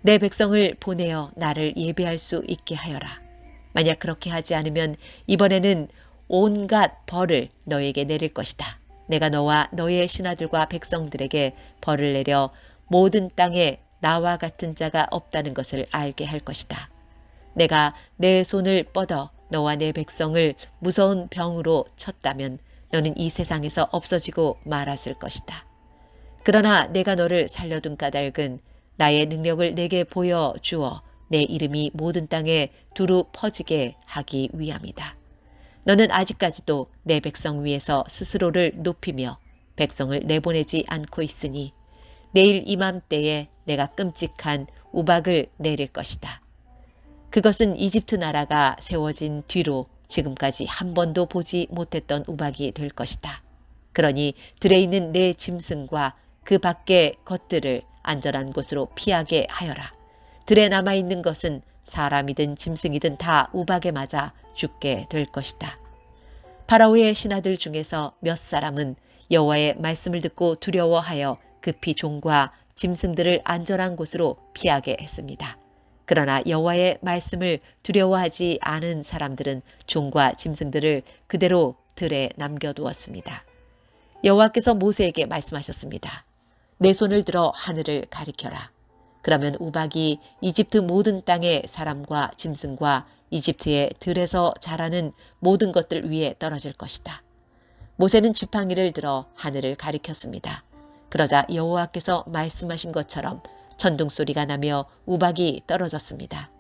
Speaker 1: 내 백성을 보내어 나를 예배할 수 있게 하여라. 만약 그렇게 하지 않으면 이번에는 온갖 벌을 너에게 내릴 것이다. 내가 너와 너의 신하들과 백성들에게 벌을 내려 모든 땅에 나와 같은 자가 없다는 것을 알게 할 것이다. 내가 내 손을 뻗어 너와 내 백성을 무서운 병으로 쳤다면 너는 이 세상에서 없어지고 말았을 것이다. 그러나 내가 너를 살려둔 까닭은 나의 능력을 내게 보여주어 내 이름이 모든 땅에 두루 퍼지게 하기 위함이다. 너는 아직까지도 내 백성 위에서 스스로를 높이며 백성을 내보내지 않고 있으니 내일 이맘때에 내가 끔찍한 우박을 내릴 것이다. 그것은 이집트 나라가 세워진 뒤로 지금까지 한 번도 보지 못했던 우박이 될 것이다. 그러니 들에 있는 내 짐승과 그 밖의 것들을 안전한 곳으로 피하게 하여라. 들에 남아있는 것은 사람이든 짐승이든 다 우박에 맞아 죽게 될 것이다. 파라오의 신하들 중에서 몇 사람은 여호와의 말씀을 듣고 두려워하여 급히 종과 짐승들을 안전한 곳으로 피하게 했습니다. 그러나 여호와의 말씀을 두려워하지 않은 사람들은 종과 짐승들을 그대로 들에 남겨두었습니다. 여호와께서 모세에게 말씀하셨습니다. 내 손을 들어 하늘을 가리켜라. 그러면 우박이 이집트 모든 땅의 사람과 짐승과 이집트의 들에서 자라는 모든 것들 위에 떨어질 것이다. 모세는 지팡이를 들어 하늘을 가리켰습니다. 그러자 여호와께서 말씀하신 것처럼 천둥 소리가 나며 우박이 떨어졌습니다.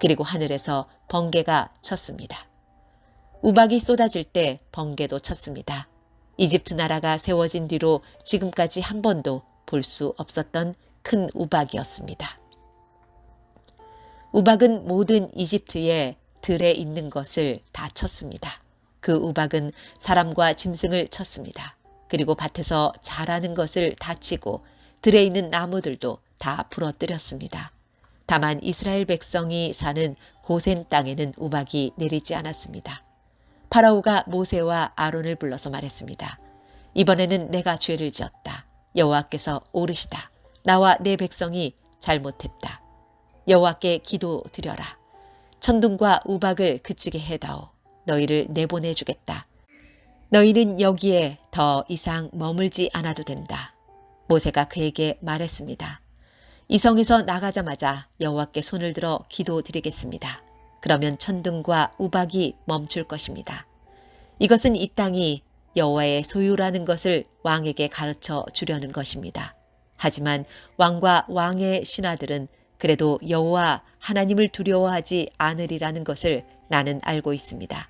Speaker 1: 그리고 하늘에서 번개가 쳤습니다. 우박이 쏟아질 때 번개도 쳤습니다. 이집트 나라가 세워진 뒤로 지금까지 한 번도 볼 수 없었던 큰 우박이었습니다. 우박은 모든 이집트의 들에 있는 것을 다 쳤습니다. 그 우박은 사람과 짐승을 쳤습니다. 그리고 밭에서 자라는 것을 다 치고 들에 있는 나무들도 다 부러뜨렸습니다. 다만 이스라엘 백성이 사는 고센 땅에는 우박이 내리지 않았습니다. 파라오가 모세와 아론을 불러서 말했습니다. 이번에는 내가 죄를 지었다. 여호와께서 오르시다. 나와 내 백성이 잘못했다. 여호와께 기도드려라. 천둥과 우박을 그치게 해다오. 너희를 내보내주겠다. 너희는 여기에 더 이상 머물지 않아도 된다. 모세가 그에게 말했습니다. 이 성에서 나가자마자 여호와께 손을 들어 기도드리겠습니다. 그러면 천둥과 우박이 멈출 것입니다. 이것은 이 땅이 여호와의 소유라는 것을 왕에게 가르쳐 주려는 것입니다. 하지만 왕과 왕의 신하들은 그래도 여호와 하나님을 두려워하지 않으리라는 것을 나는 알고 있습니다.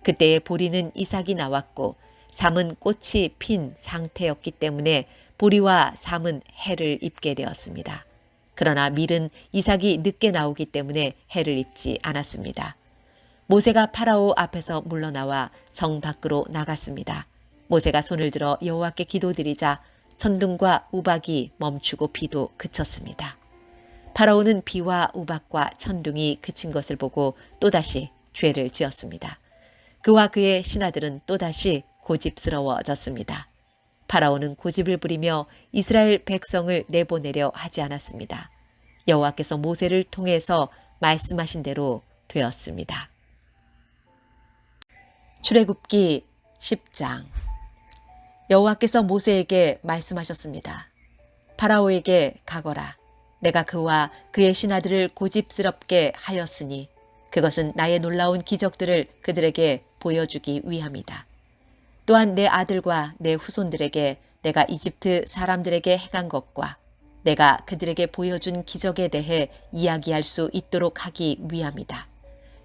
Speaker 1: 그때의 보리는 이삭이 나왔고 삶은 꽃이 핀 상태였기 때문에 보리와 삶은 해를 입게 되었습니다. 그러나 밀은 이삭이 늦게 나오기 때문에 해를 입지 않았습니다. 모세가 파라오 앞에서 물러나와 성 밖으로 나갔습니다. 모세가 손을 들어 여호와께 기도드리자 천둥과 우박이 멈추고 비도 그쳤습니다. 파라오는 비와 우박과 천둥이 그친 것을 보고 또다시 죄를 지었습니다. 그와 그의 신하들은 또다시 고집스러워졌습니다. 파라오는 고집을 부리며 이스라엘 백성을 내보내려 하지 않았습니다. 여호와께서 모세를 통해서 말씀하신 대로 되었습니다. 출애굽기 10장. 여호와께서 모세에게 말씀하셨습니다. 파라오에게 가거라. 내가 그와 그의 신하들을 고집스럽게 하였으니 그것은 나의 놀라운 기적들을 그들에게 보여주기 위함이다. 또한 내 아들과 내 후손들에게 내가 이집트 사람들에게 행한 것과 내가 그들에게 보여준 기적에 대해 이야기할 수 있도록 하기 위함이다.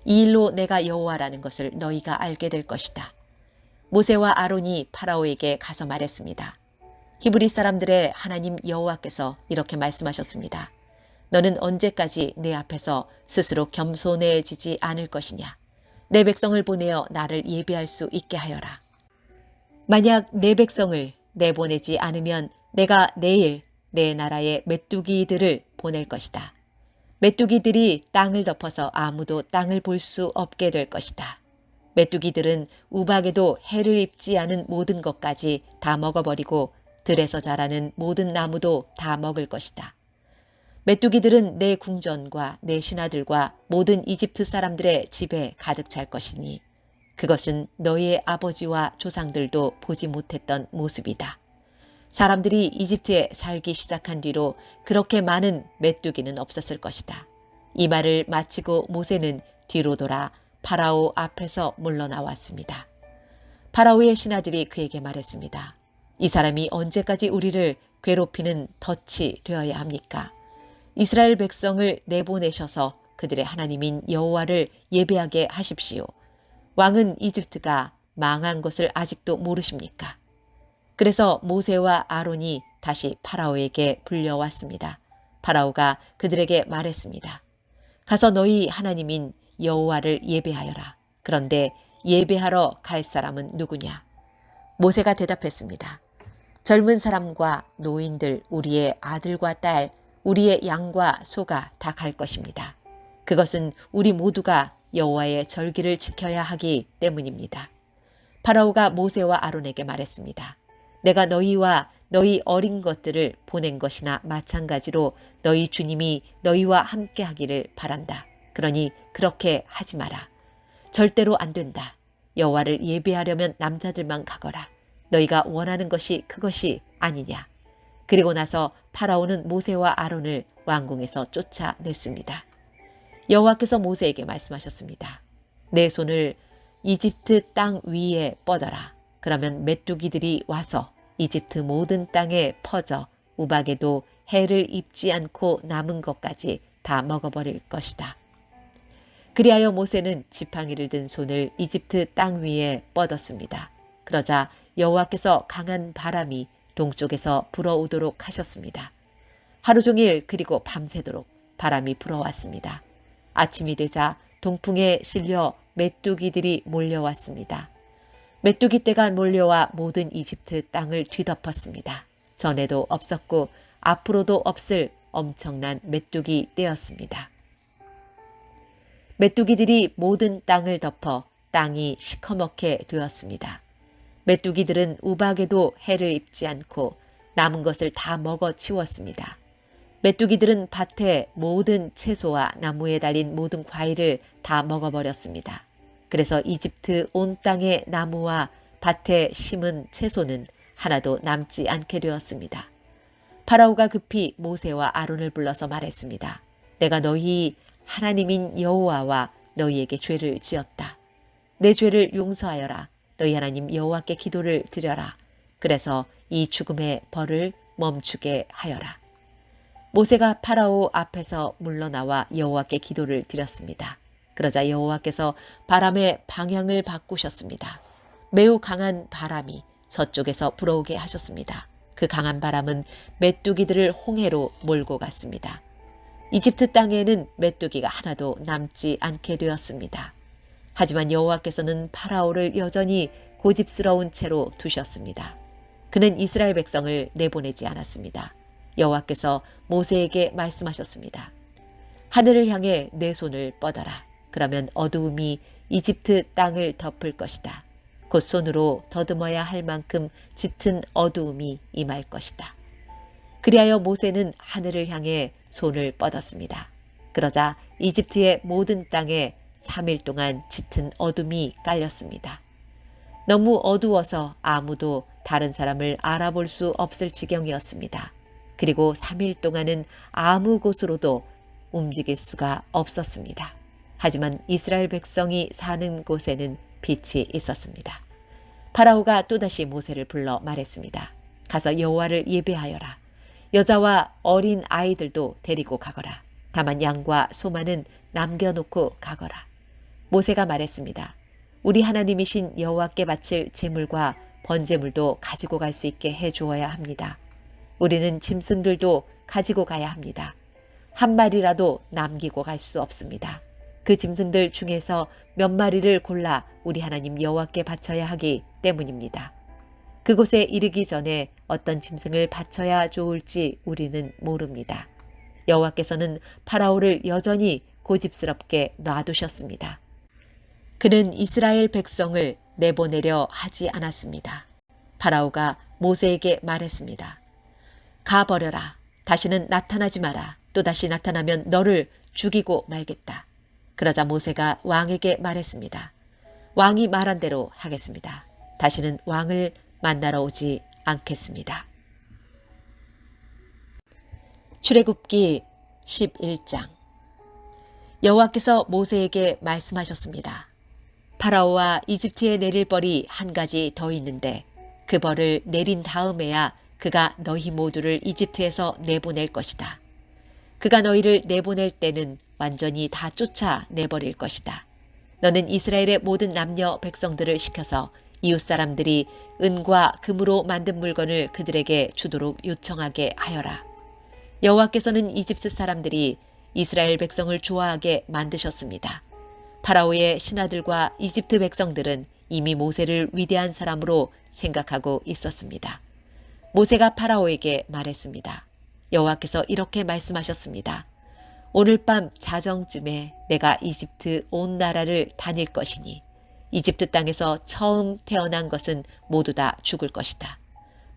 Speaker 1: 이 일로 내가 여호와라는 것을 너희가 알게 될 것이다. 모세와 아론이 파라오에게 가서 말했습니다. 히브리 사람들의 하나님 여호와께서 이렇게 말씀하셨습니다. 너는 언제까지 내 앞에서 스스로 겸손해지지 않을 것이냐. 내 백성을 보내어 나를 예배할 수 있게 하여라. 만약 내 백성을 내보내지 않으면 내가 내일 내 나라의 메뚜기들을 보낼 것이다. 메뚜기들이 땅을 덮어서 아무도 땅을 볼 수 없게 될 것이다. 메뚜기들은 우박에도 해를 입지 않은 모든 것까지 다 먹어버리고 들에서 자라는 모든 나무도 다 먹을 것이다. 메뚜기들은 내 궁전과 내 신하들과 모든 이집트 사람들의 집에 가득 찰 것이니 그것은 너희의 아버지와 조상들도 보지 못했던 모습이다. 사람들이 이집트에 살기 시작한 뒤로 그렇게 많은 메뚜기는 없었을 것이다. 이 말을 마치고 모세는 뒤로 돌아 파라오 앞에서 물러나왔습니다. 파라오의 신하들이 그에게 말했습니다. 이 사람이 언제까지 우리를 괴롭히는 덫이 되어야 합니까? 이스라엘 백성을 내보내셔서 그들의 하나님인 여호와를 예배하게 하십시오. 왕은 이집트가 망한 것을 아직도 모르십니까? 그래서 모세와 아론이 다시 파라오에게 불려왔습니다. 파라오가 그들에게 말했습니다. 가서 너희 하나님인 여호와를 예배하여라. 그런데 예배하러 갈 사람은 누구냐? 모세가 대답했습니다. 젊은 사람과 노인들, 우리의 아들과 딸, 우리의 양과 소가 다 갈 것입니다. 그것은 우리 모두가 여호와의 절기를 지켜야 하기 때문입니다. 파라오가 모세와 아론에게 말했습니다. 내가 너희와 너희 어린 것들을 보낸 것이나 마찬가지로 너희 주님이 너희와 함께 하기를 바란다. 그러니 그렇게 하지 마라. 절대로 안 된다. 여호와를 예배하려면 남자들만 가거라. 너희가 원하는 것이 그것이 아니냐. 그리고 나서 파라오는 모세와 아론을 왕궁에서 쫓아냈습니다. 여호와께서 모세에게 말씀하셨습니다. 내 손을 이집트 땅 위에 뻗어라. 그러면 메뚜기들이 와서 이집트 모든 땅에 퍼져 우박에도 해를 입지 않고 남은 것까지 다 먹어버릴 것이다. 그리하여 모세는 지팡이를 든 손을 이집트 땅 위에 뻗었습니다. 그러자 여호와께서 강한 바람이 동쪽에서 불어오도록 하셨습니다. 하루 종일 그리고 밤새도록 바람이 불어왔습니다. 아침이 되자 동풍에 실려 메뚜기들이 몰려왔습니다. 메뚜기 떼가 몰려와 모든 이집트 땅을 뒤덮었습니다. 전에도 없었고 앞으로도 없을 엄청난 메뚜기 떼였습니다. 메뚜기들이 모든 땅을 덮어 땅이 시커멓게 되었습니다. 메뚜기들은 우박에도 해를 입지 않고 남은 것을 다 먹어 치웠습니다. 메뚜기들은 밭의 모든 채소와 나무에 달린 모든 과일을 다 먹어버렸습니다. 그래서 이집트 온 땅의 나무와 밭에 심은 채소는 하나도 남지 않게 되었습니다. 파라오가 급히 모세와 아론을 불러서 말했습니다. 내가 너희 하나님인 여호와와 너희에게 죄를 지었다. 내 죄를 용서하여라. 너희 하나님 여호와께 기도를 드려라. 그래서 이 죽음의 벌을 멈추게 하여라. 모세가 파라오 앞에서 물러나와 여호와께 기도를 드렸습니다. 그러자 여호와께서 바람의 방향을 바꾸셨습니다. 매우 강한 바람이 서쪽에서 불어오게 하셨습니다. 그 강한 바람은 메뚜기들을 홍해로 몰고 갔습니다. 이집트 땅에는 메뚜기가 하나도 남지 않게 되었습니다. 하지만 여호와께서는 파라오를 여전히 고집스러운 채로 두셨습니다. 그는 이스라엘 백성을 내보내지 않았습니다. 여호와께서 모세에게 말씀하셨습니다. 하늘을 향해 내 손을 뻗어라. 그러면 어두움이 이집트 땅을 덮을 것이다. 곧 손으로 더듬어야 할 만큼 짙은 어두움이 임할 것이다. 그리하여 모세는 하늘을 향해 손을 뻗었습니다. 그러자 이집트의 모든 땅에 3일 동안 짙은 어둠이 깔렸습니다. 너무 어두워서 아무도 다른 사람을 알아볼 수 없을 지경이었습니다. 그리고 3일 동안은 아무 곳으로도 움직일 수가 없었습니다. 하지만 이스라엘 백성이 사는 곳에는 빛이 있었습니다. 파라오가 또다시 모세를 불러 말했습니다. 가서 여호와를 예배하여라. 여자와 어린 아이들도 데리고 가거라. 다만 양과 소만은 남겨놓고 가거라. 모세가 말했습니다. 우리 하나님이신 여호와께 바칠 제물과 번제물도 가지고 갈 수 있게 해주어야 합니다. 우리는 짐승들도 가지고 가야 합니다. 한 마리라도 남기고 갈 수 없습니다. 그 짐승들 중에서 몇 마리를 골라 우리 하나님 여호와께 바쳐야 하기 때문입니다. 그곳에 이르기 전에 어떤 짐승을 바쳐야 좋을지 우리는 모릅니다. 여호와께서는 파라오를 여전히 고집스럽게 놔두셨습니다. 그는 이스라엘 백성을 내보내려 하지 않았습니다. 파라오가 모세에게 말했습니다. 가버려라. 다시는 나타나지 마라. 또다시 나타나면 너를 죽이고 말겠다. 그러자 모세가 왕에게 말했습니다. 왕이 말한 대로 하겠습니다. 다시는 왕을 만나러 오지 않겠습니다. 출애굽기 11장. 여호와께서 모세에게 말씀하셨습니다. 파라오와 이집트에 내릴 벌이 한 가지 더 있는데 그 벌을 내린 다음에야 그가 너희 모두를 이집트에서 내보낼 것이다. 그가 너희를 내보낼 때는 완전히 다 쫓아 내버릴 것이다. 너는 이스라엘의 모든 남녀 백성들을 시켜서 이웃 사람들이 은과 금으로 만든 물건을 그들에게 주도록 요청하게 하여라. 여호와께서는 이집트 사람들이 이스라엘 백성을 좋아하게 만드셨습니다. 파라오의 신하들과 이집트 백성들은 이미 모세를 위대한 사람으로 생각하고 있었습니다. 모세가 파라오에게 말했습니다. 여호와께서 이렇게 말씀하셨습니다. 오늘 밤 자정쯤에 내가 이집트 온 나라를 다닐 것이니 이집트 땅에서 처음 태어난 것은 모두 다 죽을 것이다.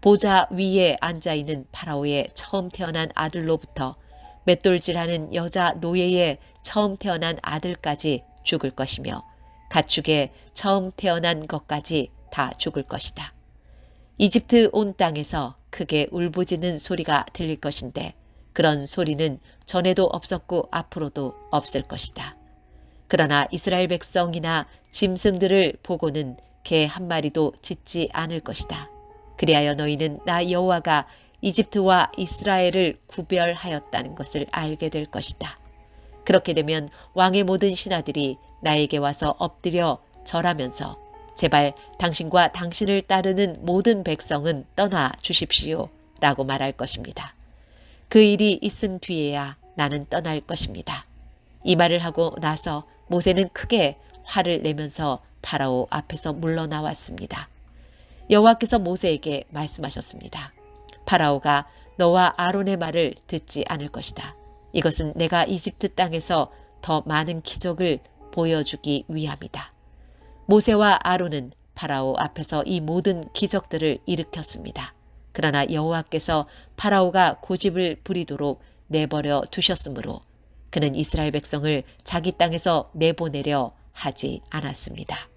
Speaker 1: 보좌 위에 앉아있는 파라오의 처음 태어난 아들로부터 맷돌질하는 여자 노예의 처음 태어난 아들까지 죽을 것이며 가축의 처음 태어난 것까지 다 죽을 것이다. 이집트 온 땅에서 크게 울부짖는 소리가 들릴 것인데 그런 소리는 전에도 없었고 앞으로도 없을 것이다. 그러나 이스라엘 백성이나 짐승들을 보고는 개 한 마리도 짖지 않을 것이다. 그리하여 너희는 나 여호와가 이집트와 이스라엘을 구별하였다는 것을 알게 될 것이다. 그렇게 되면 왕의 모든 신하들이 나에게 와서 엎드려 절하면서 제발 당신과 당신을 따르는 모든 백성은 떠나 주십시오 라고 말할 것입니다. 그 일이 있은 뒤에야 나는 떠날 것입니다. 이 말을 하고 나서 모세는 크게 화를 내면서 파라오 앞에서 물러나왔습니다. 여호와께서 모세에게 말씀하셨습니다. 파라오가 너와 아론의 말을 듣지 않을 것이다. 이것은 내가 이집트 땅에서 더 많은 기적을 보여주기 위함이다. 모세와 아론은 파라오 앞에서 이 모든 기적들을 일으켰습니다. 그러나 여호와께서 파라오가 고집을 부리도록 내버려 두셨으므로 그는 이스라엘 백성을 자기 땅에서 내보내려 하지 않았습니다.